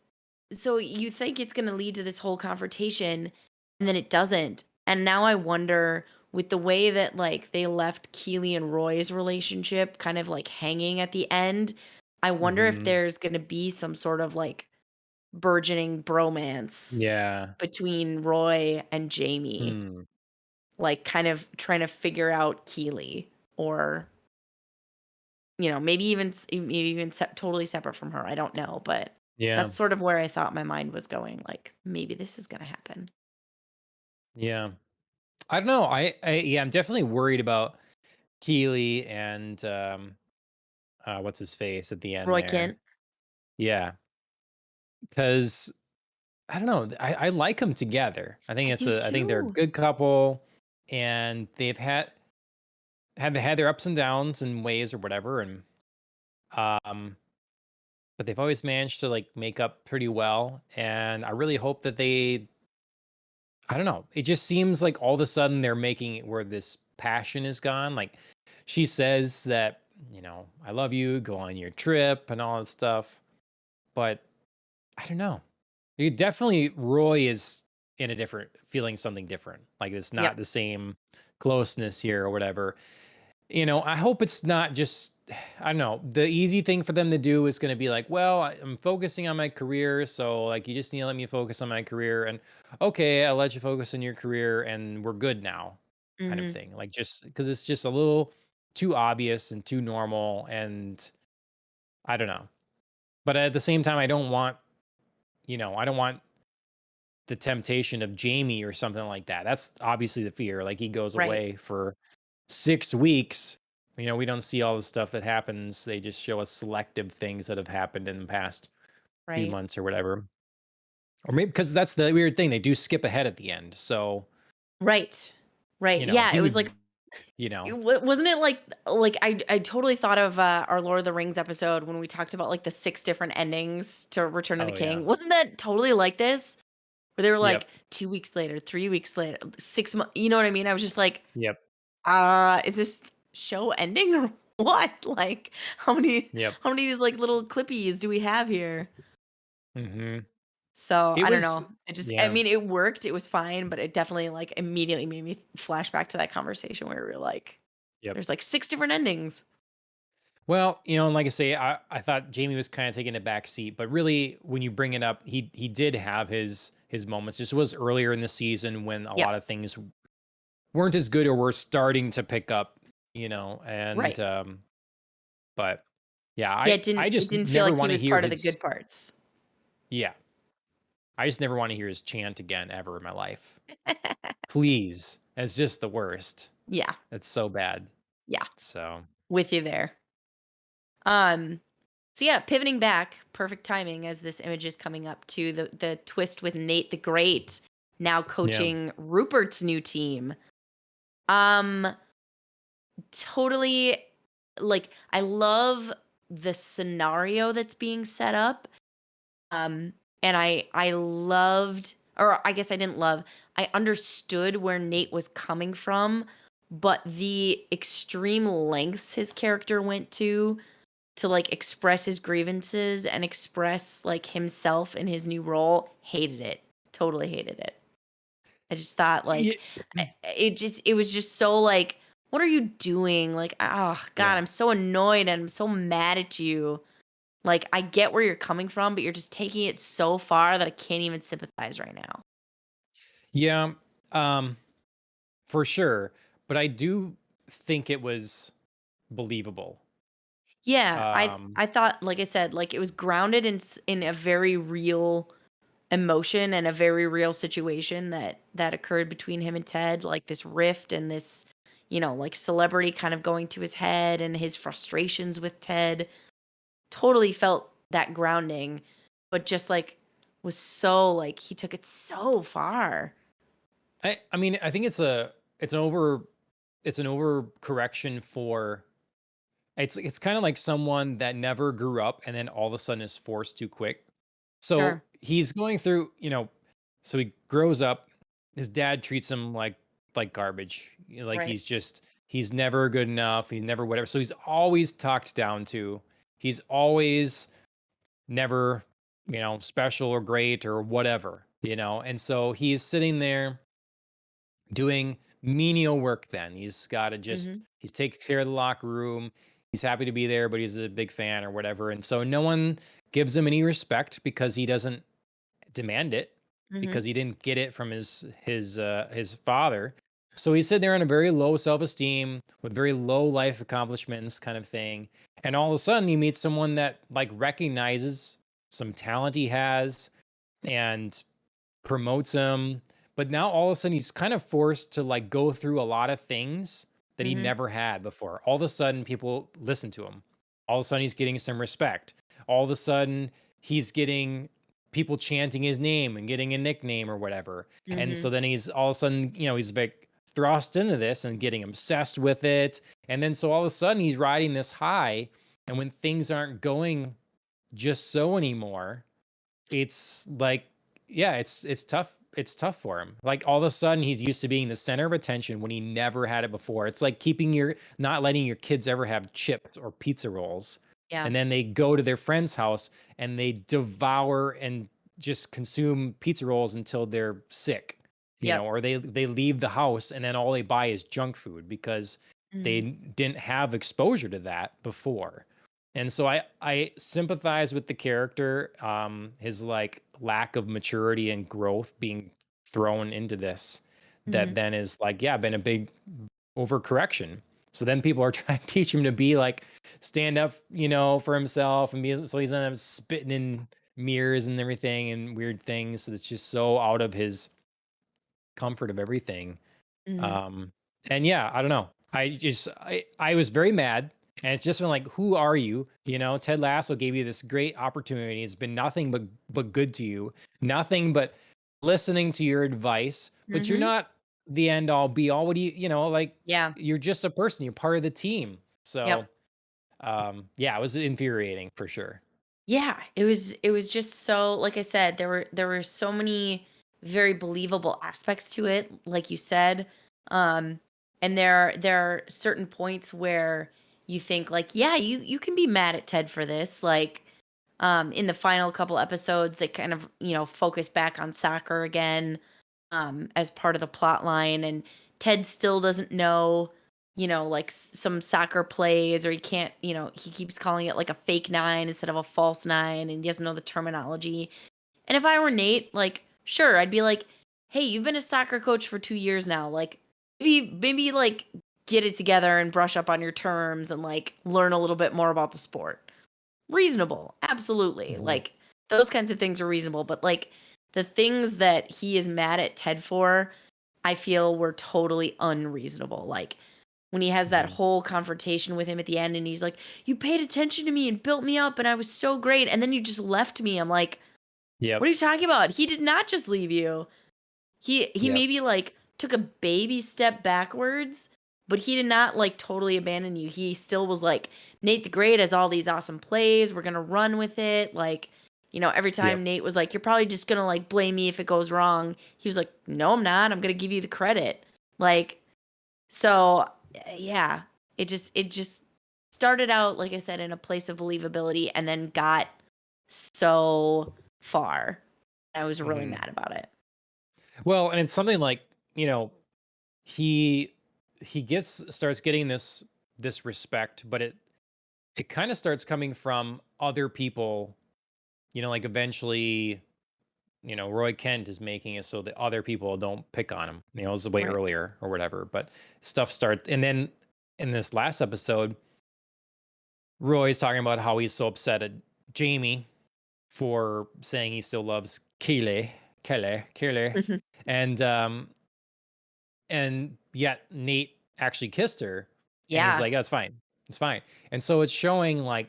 so you think it's gonna lead to this whole confrontation, and then it doesn't. And now I wonder with the way that, like, they left Keely and Roy's relationship kind of, like, hanging at the end, I wonder if Mhm. there's gonna be some sort of, like, burgeoning bromance Yeah. between Roy and Jamie, Hmm. like, kind of trying to figure out Keely or, maybe even totally separate from her, I don't know, but Yeah. that's sort of where I thought my mind was going, like, maybe this is gonna happen. Yeah. I don't know. Yeah, I'm definitely worried about Keely and what's his face at the end Roy there. Kent. Yeah. Because I don't know. I like them together. I do I think they're a too. good couple, and they've had their ups and downs in ways or whatever, and um but they've always managed to like make up pretty well. And I really hope that I don't know. It just seems like all of a sudden they're making it where this passion is gone. Like she says that, I love you, go on your trip and all that stuff. But I don't know. You definitely, Roy is in a different, feeling something different. Like it's not Yep. the same closeness here or whatever. I hope it's not just, I don't know. The easy thing for them to do is going to be like, well, I'm focusing on my career. So, like, you just need to let me focus on my career. And okay, I'll let you focus on your career and we're good now, kind of Mhm. thing. Like, just because it's just a little too obvious and too normal. And I don't know. But at the same time, I don't want the temptation of Jamie or something like that. That's obviously the fear. Like, he goes Right, away for 6 weeks. We don't see all the stuff that happens. They just show us selective things that have happened in the past few right. months or whatever. Or maybe because that's the weird thing. They do skip ahead at the end. So, Right. Right, yeah, he it was would, like you know, wasn't it like I totally thought of, our Lord of the Rings episode when we talked about, like, the 6 different endings to Return of the oh, yeah. King. Wasn't that totally like this? Where they were like, Yep. 2 weeks later, 3 weeks later, 6 months, you know what I mean? I was just like, Yep. Is this show ending or" what? Like, how many Yep. how many of these, like, little clippies do we have here? Mhm. So, It I don't was know. I yeah. mean, it worked, it was fine, but it definitely, like, immediately made me flash back to that conversation where we were like, Yep. there's, like, 6 different endings. Well, and like I say, I thought Jamie was kind of taking a back seat, but really, when you bring it up, he did have his moments. This was earlier in the season when a Yep. lot of things weren't as good or were starting to pick up, Right. and but yeah, Yeah, I it just didn't feel never like he want to was hear part of the his good parts. yeah, I just never want to hear his chant again ever in my life. Please, it's just the worst. Yeah, It's so bad. yeah, So with you there. Um, so yeah, pivoting back, perfect timing as this image is coming up to the twist with Nate the Great now yeah, coaching Rupert's new team. Um, totally, like, I love the scenario that's being set up. Um, and I loved, or I guess I didn't love, I understood where Nate was coming from, but the extreme lengths his character went to, like, express his grievances and express, like, himself in his new role, hated it. Totally hated it. I just thought, yeah, like, it was just so, like, "What are you doing?" Like, "Oh, God, yeah. I'm so annoyed and I'm so mad at you." Like, I get where you're coming from, but you're just taking it so far that I can't even sympathize right now. Yeah, um, for sure. But I do think it was believable. Yeah, Um, I thought, like I said, like, it was grounded in a very real emotion and a very real situation that occurred between him and Ted, like, this rift and this, like, celebrity kind of going to his head and his frustrations with Ted. Totally felt that grounding, but just, like, was so, like, he took it so far. I mean, I think it's an it's an overcorrection for it's kind of like someone that never grew up and then all of a sudden is forced too quick. So Sure. he's going through, so he grows up, his dad treats him like garbage. Like Right. he's never good enough, he's never whatever. So he's always talked down to. He's always never, special or great or whatever. And so he's sitting there doing menial work then. He's got to just, Mhm. he's taking care of the locker room. He's happy to be there, but he's a big fan or whatever. And so no one gives him any respect because he doesn't demand it Mhm. because he didn't get it from his father. So he's sitting there on a very low self-esteem with very low life accomplishments kind of thing. And all of a sudden he meets someone that like recognizes some talent he has and promotes him. But now all of a sudden he's kind of forced to like go through a lot of things that he Mhm. never had before. All of a sudden people listen to him. All of a sudden he's getting some respect. All of a sudden he's getting people chanting his name and getting a nickname or whatever. And so Mhm. then he's all of a sudden, he's like thrust into this and getting obsessed with it. And then so all of a sudden he's riding this high. And when things aren't going just so anymore, it's like, yeah, it's tough. It's tough for him. Like all of a sudden he's used to being the center of attention when he never had it before. It's like not letting your kids ever have chips or pizza rolls. Yeah. And then they go to their friend's house and they devour and just consume pizza rolls until they're sick, Yep. or they leave the house and then all they buy is junk food because they Mhm. didn't have exposure to that before. And so I sympathize with the character, his like lack of maturity and growth being thrown into this, that Mhm. then is like, yeah, been a big overcorrection. So then people are trying to teach him to be like stand up, for himself and be so he's end up spitting in mirrors and everything and weird things. So it's just so out of his comfort of everything. Mhm. um, and yeah, I don't know. I was very mad. And it's just been like, who are you? Ted Lasso gave you this great opportunity. It's been nothing but good to you. Nothing but listening to your advice. But you're Mhm. not the end all be all. What do like Yeah. you're just a person. You're part of the team. Yep. So yeah, it was infuriating for sure. Yeah, it was just so, like I said, there were so many very believable aspects to it, like you said. Um and there are certain points where you think like, yeah, you can be mad at Ted for this. Like, in the final couple episodes, they kind of, focus back on soccer again, as part of the plot line, and Ted still doesn't know, like some soccer plays, or he can't, he keeps calling it like a fake nine instead of a false nine, and he doesn't know the terminology. And if I were Nate, like, sure, I'd be like, "Hey, you've been a soccer coach for 2 years now. Like, maybe like get it together and brush up on your terms and like learn a little bit more about the sport." Reasonable, absolutely. Mhm. Like those kinds of things are reasonable, but like the things that he is mad at Ted for, I feel were totally unreasonable. Like when he has that Mhm. whole confrontation with him at the end and he's like, "You paid attention to me and built me up and I was so great and then you just left me." I'm like, "What Yep. are you talking about? He did not just leave you. He Yep. maybe, like, took a baby step backwards, but he did not, like, totally abandon you. He still was like, "Nate the Great has all these awesome plays, we're gonna run with it." Like, every Yep. time Nate was like, "You're probably just gonna, like, blame me if it goes wrong," he was like, "No, I'm not. I'm gonna give you the credit." Like, so, yeah, it just started out, like I said, in a place of believability and then got so far. I was really Mhm. mad about it. Well, and it's something like, you know, he starts getting this respect, but it kind of starts coming from other people, like eventually, Roy Kent is making it so that other people don't pick on him. It's way Right. earlier or whatever, but stuff starts and then in this last episode, Roy's talking about how he's so upset at Jamie for saying he still loves Kelly, Mhm. and yet Nate actually kissed her, and he's Yeah. like, "That's fine, it's fine." And so it's showing like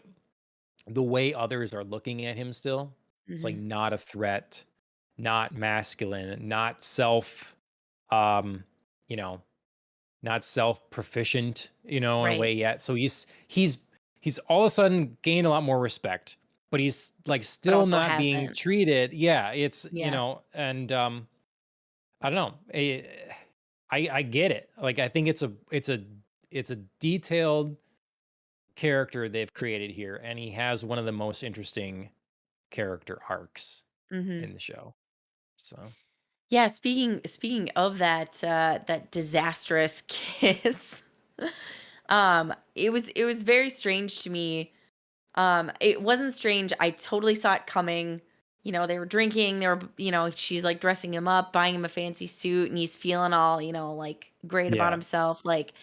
the way others are looking at him still. It's like Mhm. not a threat, not masculine, not self, um, you know, not self proficient, in a Right. way yet. So he's all of a sudden gained a lot more respect, but he's like But still also not being hasn't. treated. Yeah, it's Yeah. and I don't know. I get it. Like I think it's a detailed character they've created here, and he has one of the most interesting character arcs Mhm. in the show. So Yeah, speaking of that disastrous kiss, it was very strange to me. It wasn't strange. I totally saw it coming. They were drinking, she's like dressing him up, buying him a fancy suit, and he's feeling all, like great about yeah, himself. Like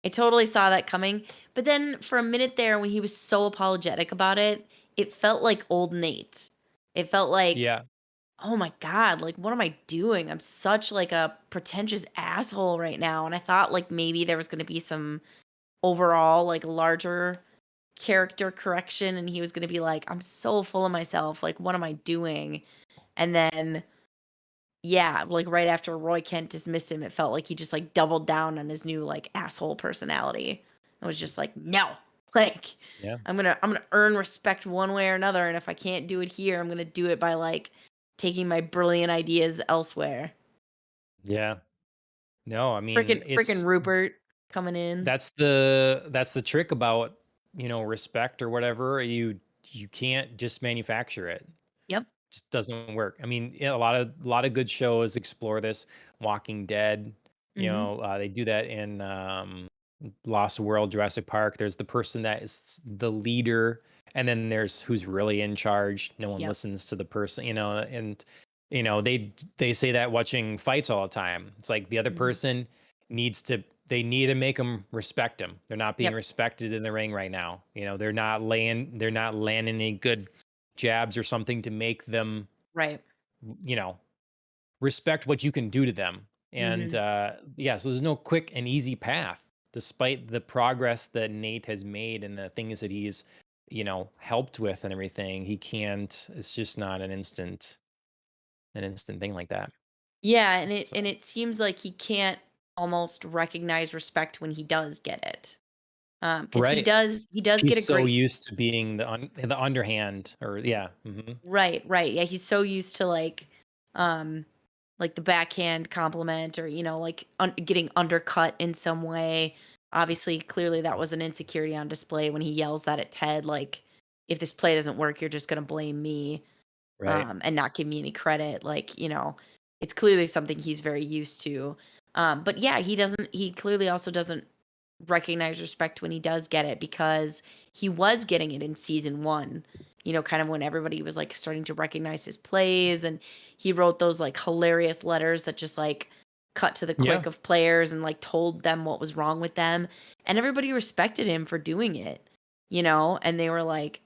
I totally saw that coming. But then for a minute there when he was so apologetic about it, it felt like old Nate. It felt like, yeah, "Oh my god, like what am I doing? I'm such like a pretentious asshole right now." And I thought like maybe there was going to be some overall like larger character correction and he was going to be like, "I'm so full of myself. Like what am I doing?" And then yeah, like right after Roy Kent dismissed him, it felt like he just like doubled down on his new like asshole personality. It was just like, "No." Like yeah, I'm going to earn respect one way or another, and if I can't do it here, I'm going to do it by like taking my brilliant ideas elsewhere. yeah. No, I mean Freaking Rupert coming in. that's the trick about respect or whatever. You can't just manufacture it. Yep. Just doesn't work. I mean, yeah, a lot of good shows explore this. Walking Dead, Mhm. they do that in Lost World, Jurassic Park. There's the person that is the leader, and then there's who's really in charge. No one Yep. listens to the person, and they say that watching fights all the time. It's like the other Mhm. person they need to make them respect them. They're not being Yep. respected in the ring right now. They're not landing any good jabs or something to make them, Right. you know, respect what you can do to them. And Mhm. yeah, so there's no quick and easy path, despite the progress that Nate has made and the things that he's, helped with and everything. He can't. It's just not an instant thing like that. Yeah, and it So and it seems like he can't almost recognize respect when he does get it. Because he right, does get he's a so great. used to being the underhand, or yeah, Right, right. Yeah, he's so used to like the backhand compliment or like getting undercut in some way. Obviously, clearly that was an insecurity on display when he yells that at Ted, like, "If this play doesn't work, you're just gonna blame me, Right. and not give me any credit." Like, it's clearly something he's very used to. But yeah, he clearly also doesn't recognize respect when he does get it because he was getting it in season 1, kind of when everybody was, like, starting to recognize his plays, and he wrote those, like, hilarious letters that just, like, cut to the Yeah. quick of players and, like, told them what was wrong with them, and everybody respected him for doing it, and they were like,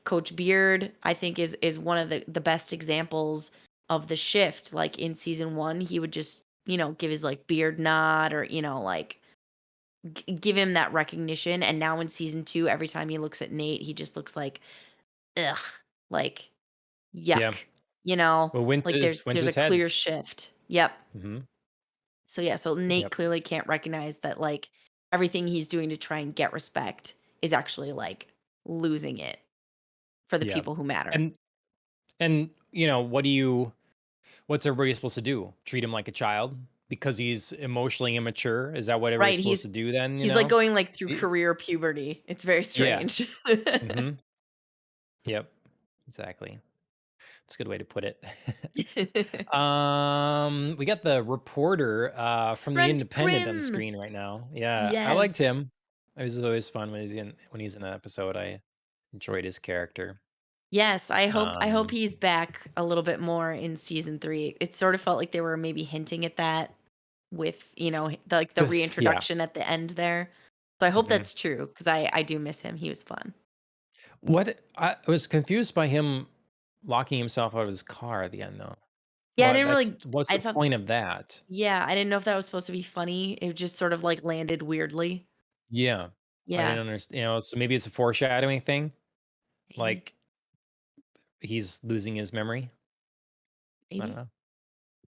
Coach Beard, I think is one of the best examples of the shift. Like, in season 1, he would just, give his, like, beard nod or, like, give him that recognition, and now in season 2, every time he looks at Nate, he just looks like, "Ugh," like, Yeah. "Yuck," Well, went to like, his there's a head. clear shift. Yep. Mhm. So, yeah, so Nate Yep. clearly can't recognize that, like, everything he's doing to try and get respect is actually, like, losing it for the Yeah. people who matter. And what's everybody supposed to do? Treat him like a child because he's emotionally immature? Is that what everybody's Right, supposed to do then, he's, like, going, like, through Y career puberty. It's very Yeah. strange. Mhm. Yep. Exactly. That's a good way to put it. We got the reporter, from The Brent Independent on the Grimm! screen right now. Yeah, I liked Yes. him. It was always fun when he's in an episode. I enjoyed his character. Yes, I hope Um, he's back a little bit more in season 3. It sort of felt like they were maybe hinting at that with, the yeah. reintroduction at the end there. So I hope Mhm. that's true because I do miss him. He was fun. What I was confused by him locking himself out of his car at the end, though. Yeah, I What didn't that's really what's I the thought point of that? yeah, I didn't know if that was supposed to be funny. It just sort of, like, landed weirdly. Yeah, I Yeah, didn't understand. So maybe it's a foreshadowing thing. maybe, Like he's losing his memory. I don't maybe. know.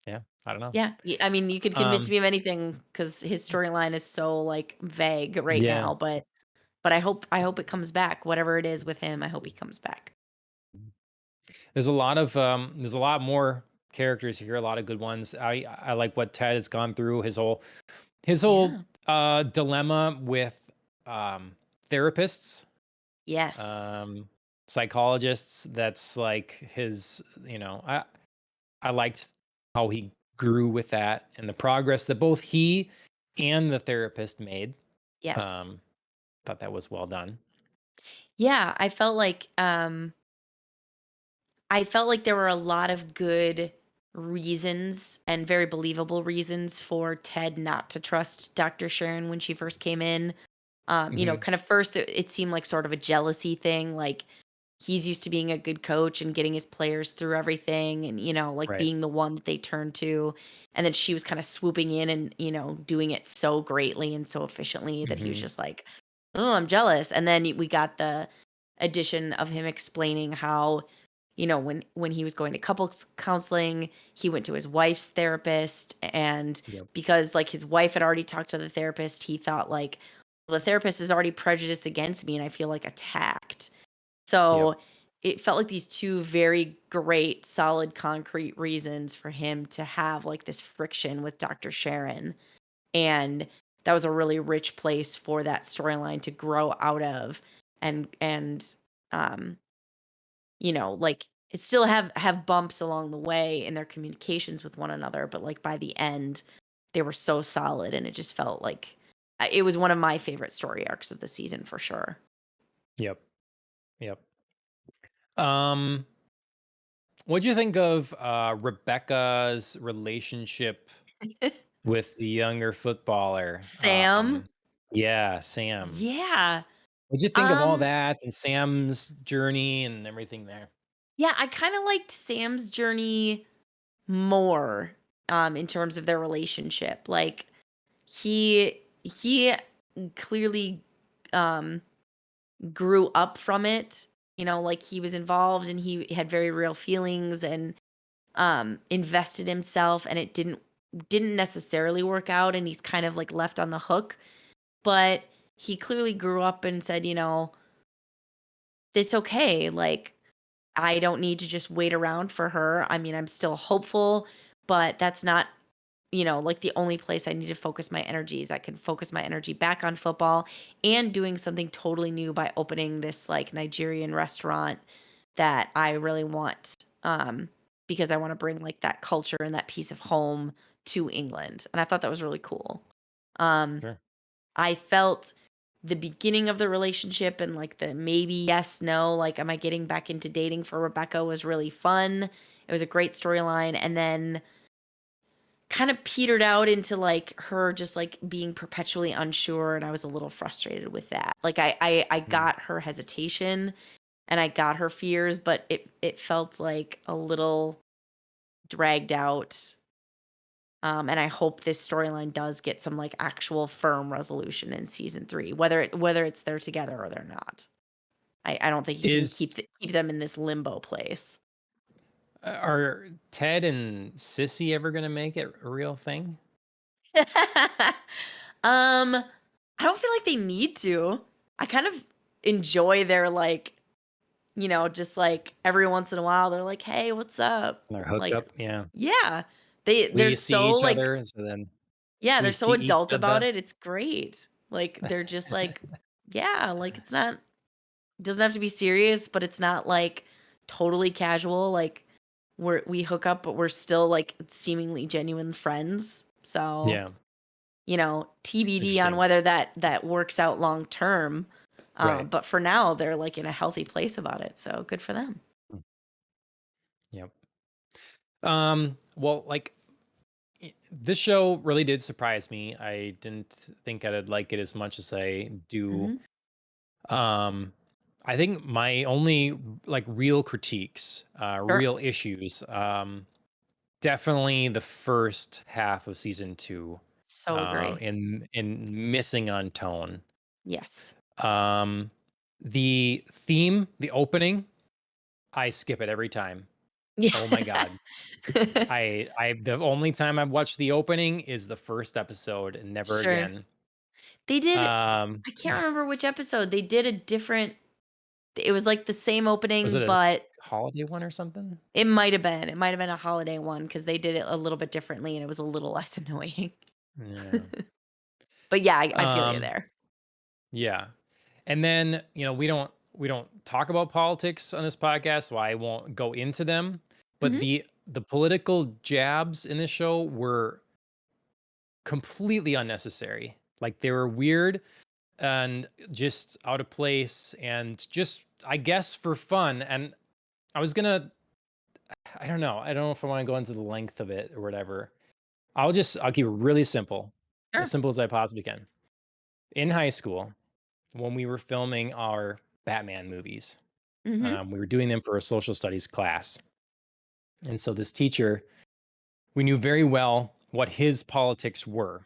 Yeah, I don't know. Yeah, I mean, you could convince Um, me of anything because his storyline is so, like, vague right yeah. now, but I hope it comes back. Whatever it is with him, I hope he comes back. There's a lot more characters here, a lot of good ones. I like what Ted has gone through, his whole Yeah. dilemma with um therapists, Yes. um psychologists. That's like I liked how he grew with that and the progress that both he and the therapist made. Yes. Um thought that was well done. Yeah, I felt like there were a lot of good reasons and very believable reasons for Ted not to trust Dr. Sharon when she first came in. Hmm. Kind of first it seemed like sort of a jealousy thing, like he's used to being a good coach and getting his players through everything and like Right. being the one that they turn to, and then she was kind of swooping in and doing it so greatly and so efficiently that he was Hmm. just like, "Oh, I'm jealous." And then we got the addition of him explaining how when he was going to couples counseling, he went to his wife's therapist, and Yep. because like his wife had already talked to the therapist, he thought like, well, the therapist is already prejudiced against me and I feel like attacked. Yep. So it felt like these two very great, solid, concrete reasons for him to have like this friction with Dr. Sharon. And that was a really rich place for that storyline to grow out of, and um like it still have bumps along the way in their communications with one another, but like by the end they were so solid, and it just felt like it was one of my favorite story arcs of the season for sure. Yep. Yep. Um What'd you think of Rebecca's relationship with the younger footballer? Sam? Yeah, Sam. Yeah. What'd you think of all Um, that and Sam's journey and everything there? yeah, I kinda liked Sam's journey more, in terms of their relationship. Like, he clearly, um, grew up from it, like, he was involved and he had very real feelings and, invested himself, and it didn't necessarily work out, and he's kind of, like, left on the hook, but he clearly grew up and said, "It's okay, like, I don't need to just wait around for her. I mean, I'm still hopeful, but that's not like the only place I need to focus my energies. I can focus my energy back on football and doing something totally new by opening this like Nigerian restaurant that I really want. Because I want to bring like that culture and that piece of home to England. And I thought that was really cool. Um, Sure. I felt the beginning of the relationship and like the maybe yes, no, like am I getting back into dating for Rebecca was really fun. It was a great storyline. And then kind of petered out into like her just like being perpetually unsure, and I was a little frustrated with that. Like I Mm. got her hesitation and I got her fears, but it felt like a little dragged out. And I hope this storyline does get some like actual firm resolution in season 3, whether it's they're together or they're not. I don't think you can Is keep them in this limbo place. are Ted and Sissy ever gonna make it a real thing? um, I don't feel like they need to. I kind of enjoy their like, just like every once in a while they're like, "Hey, what's up?" Their Like, hookup? Yeah. yeah. They're We see so each like, other, so then yeah, we they're so see each adult about other. it. It's great. Like they're just like, yeah, like it's not doesn't have to be serious, but it's not like totally casual. Like we hook up, but we're still like seemingly genuine friends. So, Yeah, TBD on interesting. whether that works out long term. Right. But for now, they're like in a healthy place about it. So good for them. Mm, yep. Well, like this show really did surprise me. I didn't think I'd like it as much as I do. Hmm. Um, I think my only like real critiques, Sure. real issues, definitely the first half of season 2, So agree. in missing on tone. Yes. Um, the theme, the opening, I skip it every time. Yeah. Oh my god. I the only time I've watched the opening is the first episode and never Sure. again. They did. Um, I can't remember which episode. They did a different. It was like the same was opening, it a but holiday one or something? it might have been. It might have been a holiday one because they did it a little bit differently and it was a little less annoying. Yeah. But yeah, I feel you Um, there. yeah. And then, we don't talk about politics on this podcast, so I won't go into them, but Mhm. the political jabs in this show were completely unnecessary. Like they were weird and just out of place and just I guess for fun. And I was gonna I don't know. I don't know if I want to go into the length of it or whatever. I'll keep it really simple. As Sure. simple as I possibly can. In high school, when we were filming our Batman movies, Mhm. we were doing them for a social studies class. And so this teacher, we knew very well what his politics were.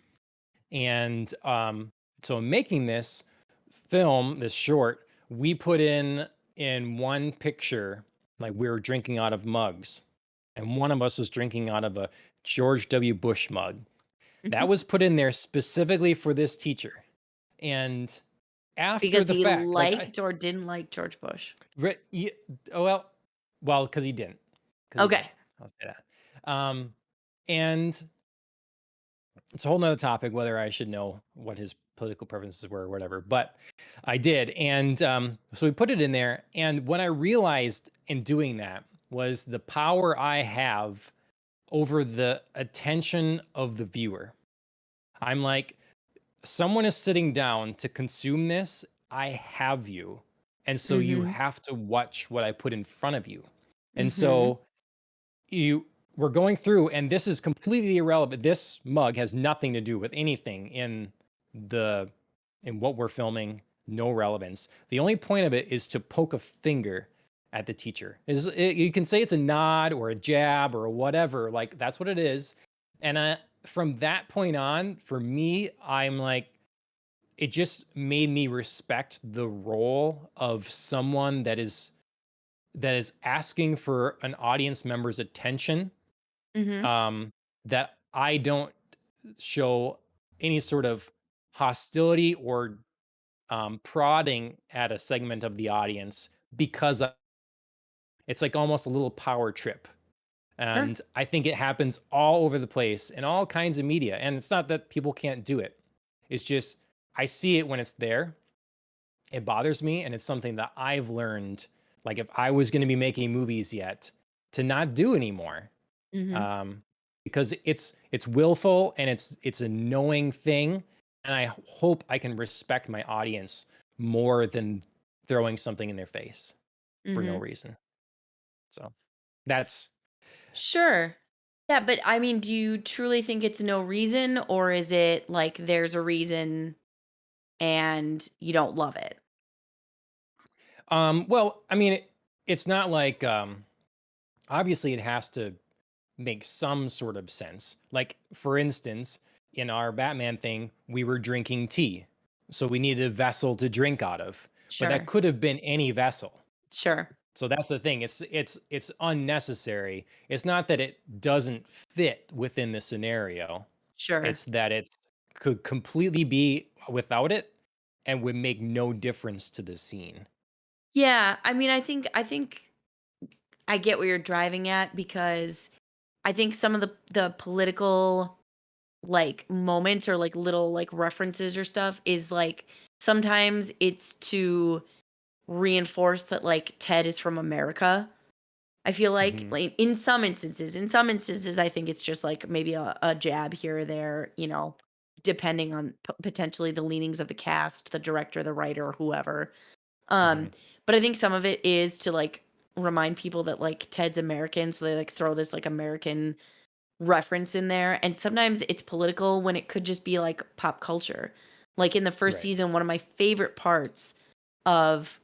And so in making this film, this short, we put in one picture, like we were drinking out of mugs, and one of us was drinking out of a George W. Bush mug. That Mhm. was put in there specifically for this teacher. And after Because the he fact, like I, liked or didn't like George Bush. re- ye- oh well, because he didn't, because he didn't. Okay. I'll say that. And it's a whole nother topic whether I should know what his political preferences were or whatever, but I did. And so we put it in there. And what I realized in doing that was the power I have over the attention of the viewer. I'm like, someone is sitting down to consume this. I have you. And so you Mhm. have to watch what I put in front of you. And Mhm. so you we're going through and this is completely irrelevant. This mug has nothing to do with anything the in what we're filming, no relevance. The only point of it is to poke a finger at the teacher. You can say it's a nod or a jab or whatever, like that's what it is. And from that point on, for me, I'm like it just made me respect the role of someone that is asking for an audience member's attention, Mhm. um, that I don't show any sort of hostility or prodding at a segment of the audience because it's like almost a little power trip. Sure. And I think it happens all over the place in all kinds of media. And it's not that people can't do it. It's just I see it when it's there. It bothers me, and it's something that I've learned, like if I was going to be making movies yet, to not do anymore. Mhm. Um, because it's willful and it's a knowing thing, and I hope I can respect my audience more than throwing something in their face for no Mhm. reason. So that's Sure. Yeah, but I mean, do you truly think it's no reason, or is it like there's a reason and you don't love it? well, I mean, it's not like obviously it has to make some sort of sense. Like, for instance, in our Batman thing, we were drinking tea. So we needed a vessel to drink out of. But that Sure. could have been any vessel. Sure. So that's the thing. It's unnecessary. It's not that it doesn't fit within the scenario. Sure. It's that it could completely be without it and would make no difference to the scene. Yeah, I mean, I think I get where you're driving at because I think some of the political like moments or like little like references or stuff is like sometimes it's to reinforce that like Ted is from America. I feel Hmm. like in some instances, I think it's just like maybe a jab here or there, depending on potentially the leanings of the cast, the director, the writer, whoever. Hmm. Um, but I think some of it is to like remind people that like Ted's American, so they like throw this like American reference in there. And sometimes it's political when it could just be like pop culture. Like in the first Right. season, one of my favorite parts of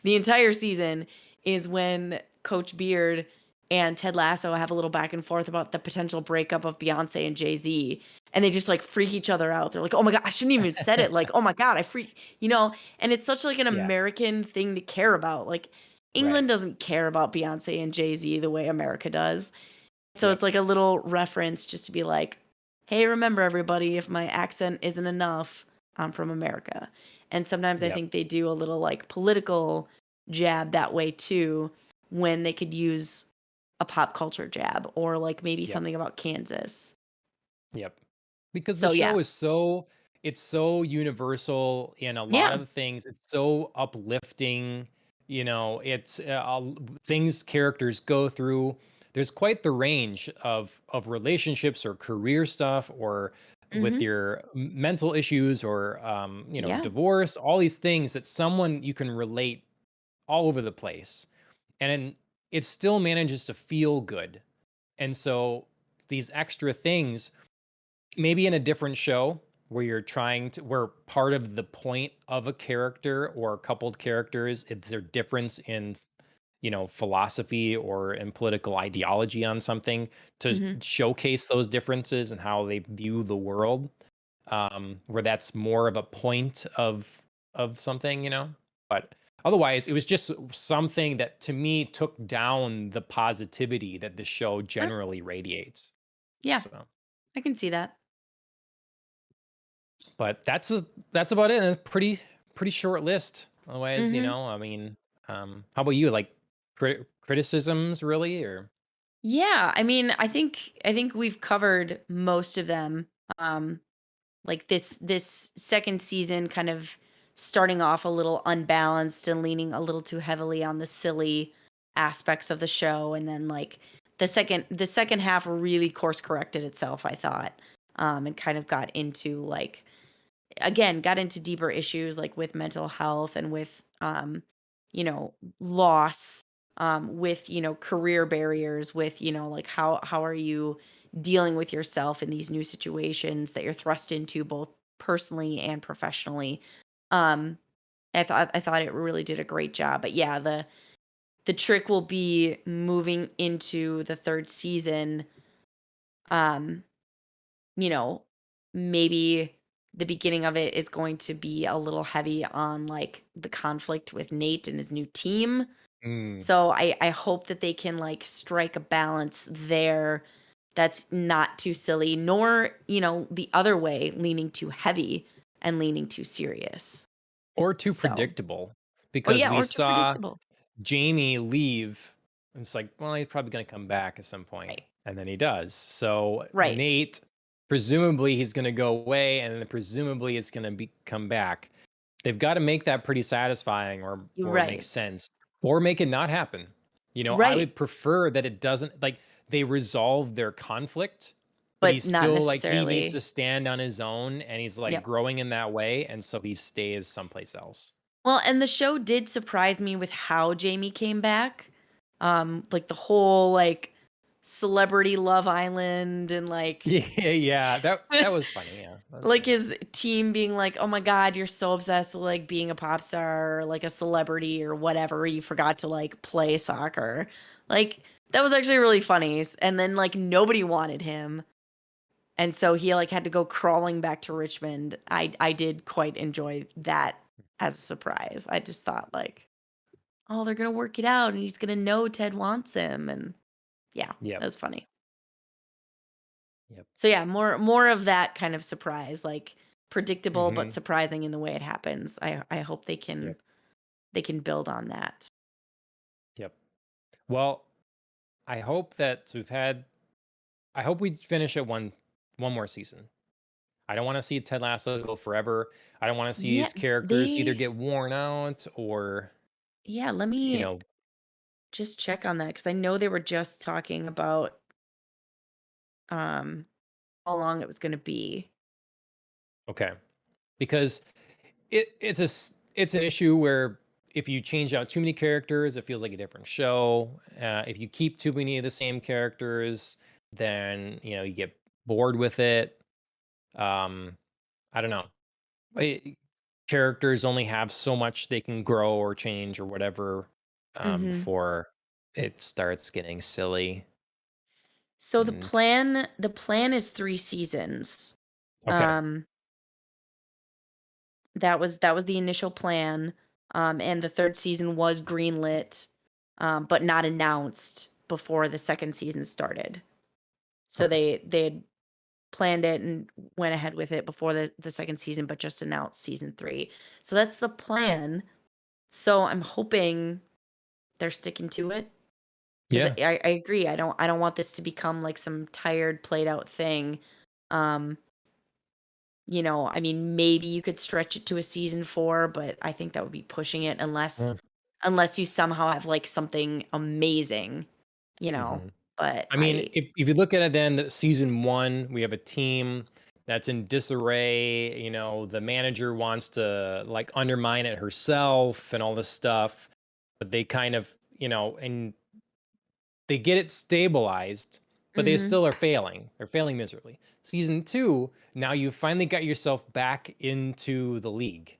the entire season is when Coach Beard and Ted Lasso have a little back and forth about the potential breakup of Beyonce and Jay-Z. And they just like freak each other out. They're like, oh my God, I shouldn't even said it. Like, oh my God, I freak, and it's such like an Yeah. American thing to care about. Like Right. England doesn't care about Beyonce and Jay-Z the way America does. So it's Yep. like a little reference just to be like, "Hey, remember everybody, if my accent isn't enough, I'm from America." And sometimes I Yep. think they do a little like political jab that way too when they could use a pop culture jab or like maybe Yep. something about Kansas. Yep. Because the So yeah. show is so it's so universal in a lot Yeah. of things. It's so uplifting. It's things characters go through. There's quite the range of relationships or career stuff or with Mhm. your mental issues or Yeah. divorce, all these things that someone you can relate all over the place. And then it still manages to feel good. And so these extra things maybe in a different show where you're trying to where part of the point of a character or coupled characters is their difference in philosophy or in political ideology on something to Mhm. showcase those differences and how they view the world, where that's more of a point of something, but otherwise it was just something that to me took down the positivity that the show Sure. generally radiates. Yeah. So I can see that. but that's about it. And a pretty short list. Otherwise, Mhm. I mean, how about you? Like criticisms, really, or Yeah, I mean, I think we've covered most of them. Um Like this second season kind of starting off a little unbalanced and leaning a little too heavily on the silly aspects of the show, and then like the second half really course corrected itself, I thought. And kind of got into like again, got into deeper issues like with mental health and with loss, with career barriers, with like how are you dealing with yourself in these new situations that you're thrust into both personally and professionally. um I thought it really did a great job. But yeah, the trick will be moving into the third season. um you know, maybe the beginning of it is going to be a little heavy on like the conflict with Nate and his new team. mm. So I hope that they can like strike a balance there that's not too silly, nor, the other way, leaning too heavy and leaning too serious. Or too So, predictable or because yeah, we or too saw predictable. Jamie leave. And it's like, well, he's probably going to come back at some point, Right. and then he does. So Right. Nate, presumably he's going to go away, and then presumably it's going to be come back. They've got to make that pretty satisfying, or make Right. sense, or make it not happen. I Right. would prefer that it doesn't, like, they resolve their conflict, but But he's not still like he needs to necessarily. stand on his own, and he's like Yep. growing in that way, and so he stays someplace else. Well, and the show did surprise me with how Jamie came back. Like the whole like celebrity Love Island and like Yeah, yeah, that was funny. Yeah, that was like funny. his team being like, "Oh my god, you're so obsessed with like being a pop star or like a celebrity or whatever. You forgot to like play soccer." Like that was actually really funny. And then like nobody wanted him. And so he like had to go crawling back to Richmond. I did quite enjoy that as a surprise. I just thought like, "Oh, they're going to work it out and he's going to know Ted wants him." And yeah, that Yep, was funny. yep. So yeah, more of that kind of surprise, like predictable but Mhm. surprising in the way it happens. I hope Yep. they can build on that. Yep. Well, I hope that we've had I hope we finish it one more season. I don't want to see Ted Lasso go forever. I don't want to see Yeah, these characters either they get worn out or, yeah, let you me know, just check on that cuz I know they were just talking about um how long it was going to be. okay. Because it's an issue where if you change out too many characters, it feels like a different show. If you keep too many of the same characters, then you get bored with it. Um, I don't know. I- Characters only have so much they can grow or change or whatever, Mhm. before it starts getting silly. So And the plan is 3 seasons. okay, Um that was the initial plan. And the 3rd season was greenlit, but not announced before the 2nd season started. So okay, they had planned it and went ahead with it before the 2nd season, but just announced season 3. So that's the plan. So I'm hoping they're sticking to it, 'cause yeah, I agree. I don't want this to become like some tired, played out thing. Um, I mean, maybe you could stretch it to a season 4, but I think that would be pushing it unless you somehow have like something amazing, you know. hmm. But I mean, I if you look at it, then season one, we have a team that's in disarray. The manager wants to like undermine it herself and all this stuff, but they kind of, and they get it stabilized, but they Mhm. still are failing. They're failing miserably. Season two, now you finally got yourself back into the league.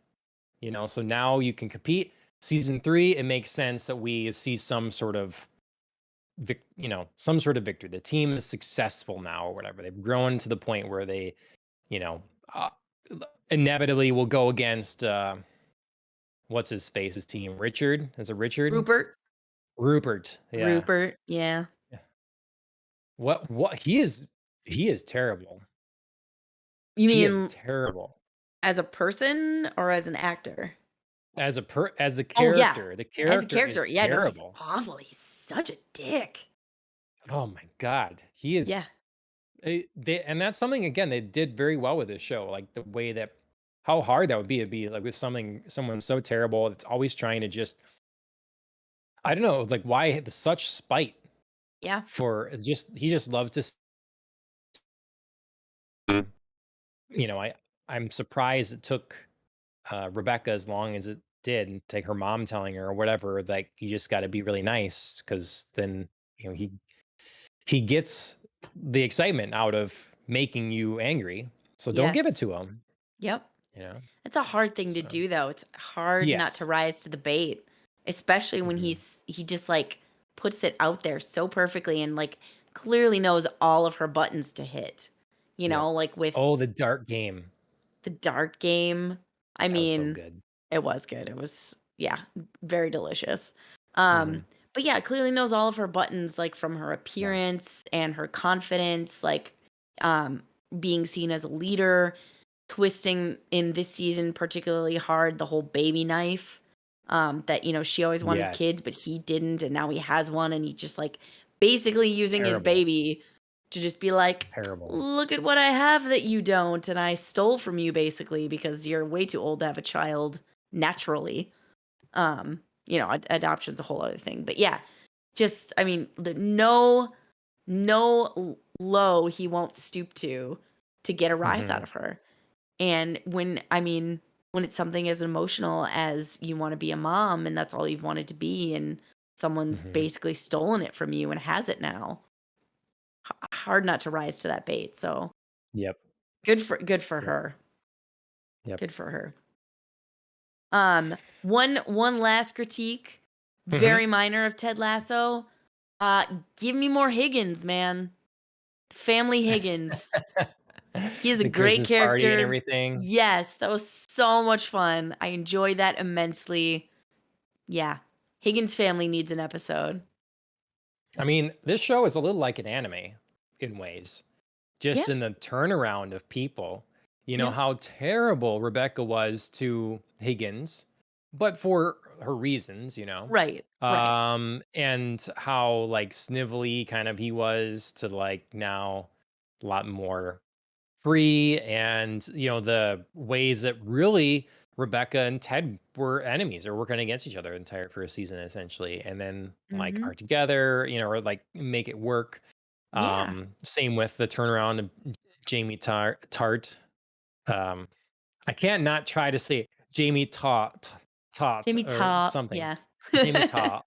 So now you can compete. Season three, it makes sense that we see some sort of victory. The team is successful now, or whatever. They've grown to the point where they, you know, uh, inevitably will go against what's his face's team. Richard, is it Richard? Rupert Rupert. Yeah. Rupert, yeah. Yeah. What he is terrible. You She is mean terrible. as a person or as an actor? As the Oh, yeah. character. The As a character is character, yeah, no, he's terrible. awful. He's such a dick. Oh my god. He Yeah. is and that's something, again, they did very well with this show, like the way that how hard that would be to be like with someone so terrible that's always trying to just, I don't know, like, why such spite Yeah. for just he just loves to I'm surprised it took Rebecca as long as it did, and take her mom telling her or whatever, like, you just got to be really nice, because then he gets the excitement out of making you angry, so don't give it Yes. to him. Yep. you know It's a hard thing to so do though. It's hard not to yes. rise to the bait, especially when Mhm. he just like puts it out there so perfectly and like clearly knows all of her buttons to hit. Yep. Like with Oh, the Dart game. the dart game. I That was so mean, good. it was good. It was, yeah, very delicious. Um, Mhm. but yeah, clearly knows all of her buttons, like from her Yeah. appearance and her confidence, like um being seen as a leader, twisting in this season particularly hard the whole baby knife. That, she always wanted Yes. kids, but he didn't, and now he has one, and he just, like, basically using his Terrible. baby to just be like, Terrible. "Look at what I have that you don't, and I stole from you basically because you're way too old to have a child naturally." Adoption's a whole other thing, but yeah, just I mean, the no low he won't stoop to get a rise out Mhm. of her. And when it's something as emotional as you wanna be a mom and that's all you've wanted to be and someone's Mhm. basically stolen it from you and has it now, hard not to rise to that bait, so Yep. good for Yep. her. Yep. Good for her. One last critique, Mhm. very minor of Ted Lasso. Uh, Give me more Higgins, man. Family Higgins. He is a The great Christmas party and character. everything. Yes, that was so much fun. I enjoyed that immensely. Yeah. Higgins family needs an episode. I mean, this show is a little like an anime in ways, Yeah. just in the turnaround of people. You know, Yeah. how terrible Rebecca was to Higgins, but for her reasons, Right. Right. and how like snivelly kind of he was to like now a lot more free, and the ways that really Rebecca and Ted were enemies or working against each other the entire first season essentially, and then like Mhm. are together, or like make it work. Yeah. Same with the turnaround of Jamie Tart. um I can't not try to say Jamie Tot Jimmy or Top. something. Yeah. Jamie Tot.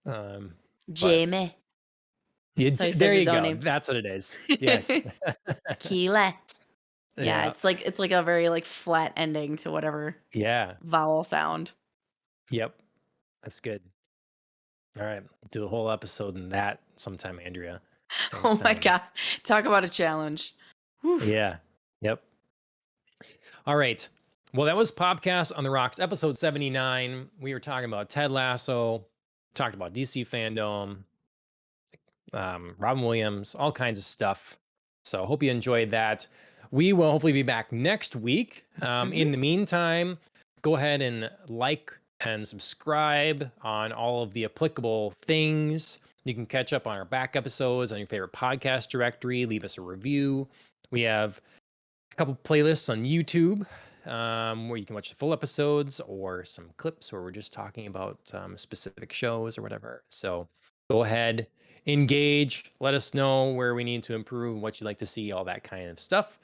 um but Jamie. yeah, So he says there his you own go, name. that's what it is. Yes. Keela. Yeah, Yeah. it's like a very, like, flat ending to whatever Yeah. vowel sound. Yep. That's good. All right. Do a whole episode in that sometime, Andrea. Next Oh my time. god. Talk about a challenge. Whew. Yeah. Yep. All right. Well, that was Podcast on the Rocks, episode 79. We were talking about Ted Lasso, talked about DC fandom, Robin Williams, all kinds of stuff. So hope you enjoyed that. We will hopefully be back next week. Mhm. In the meantime, go ahead and like and subscribe on all of the applicable things. You can catch up on our back episodes on your favorite podcast directory. Leave us a review. We have a couple playlists on YouTube where you can watch the full episodes or some clips where we're just talking about specific shows or whatever. So go ahead, engage, let us know where we need to improve, what you'd like to see, all that kind of stuff.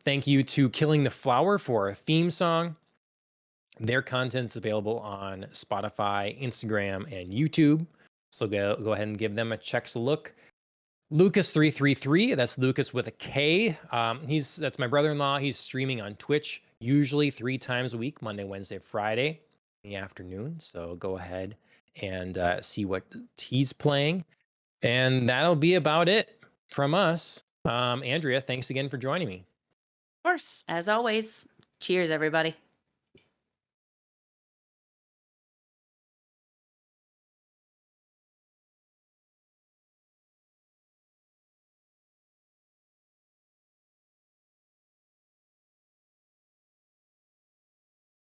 Thank you to Killing the Flower for our theme song. Their content is available on Spotify, Instagram, and YouTube. So go ahead and give them a check look. Lucas333, that's Lucas with a K. That's my brother-in-law. He's streaming on Twitch usually 3 times a week, Monday, Wednesday, Friday in the afternoon. So go ahead and see what he's playing. And that'll be about it from us. Andrea, thanks again for joining me. Of course, as always. Cheers, everybody.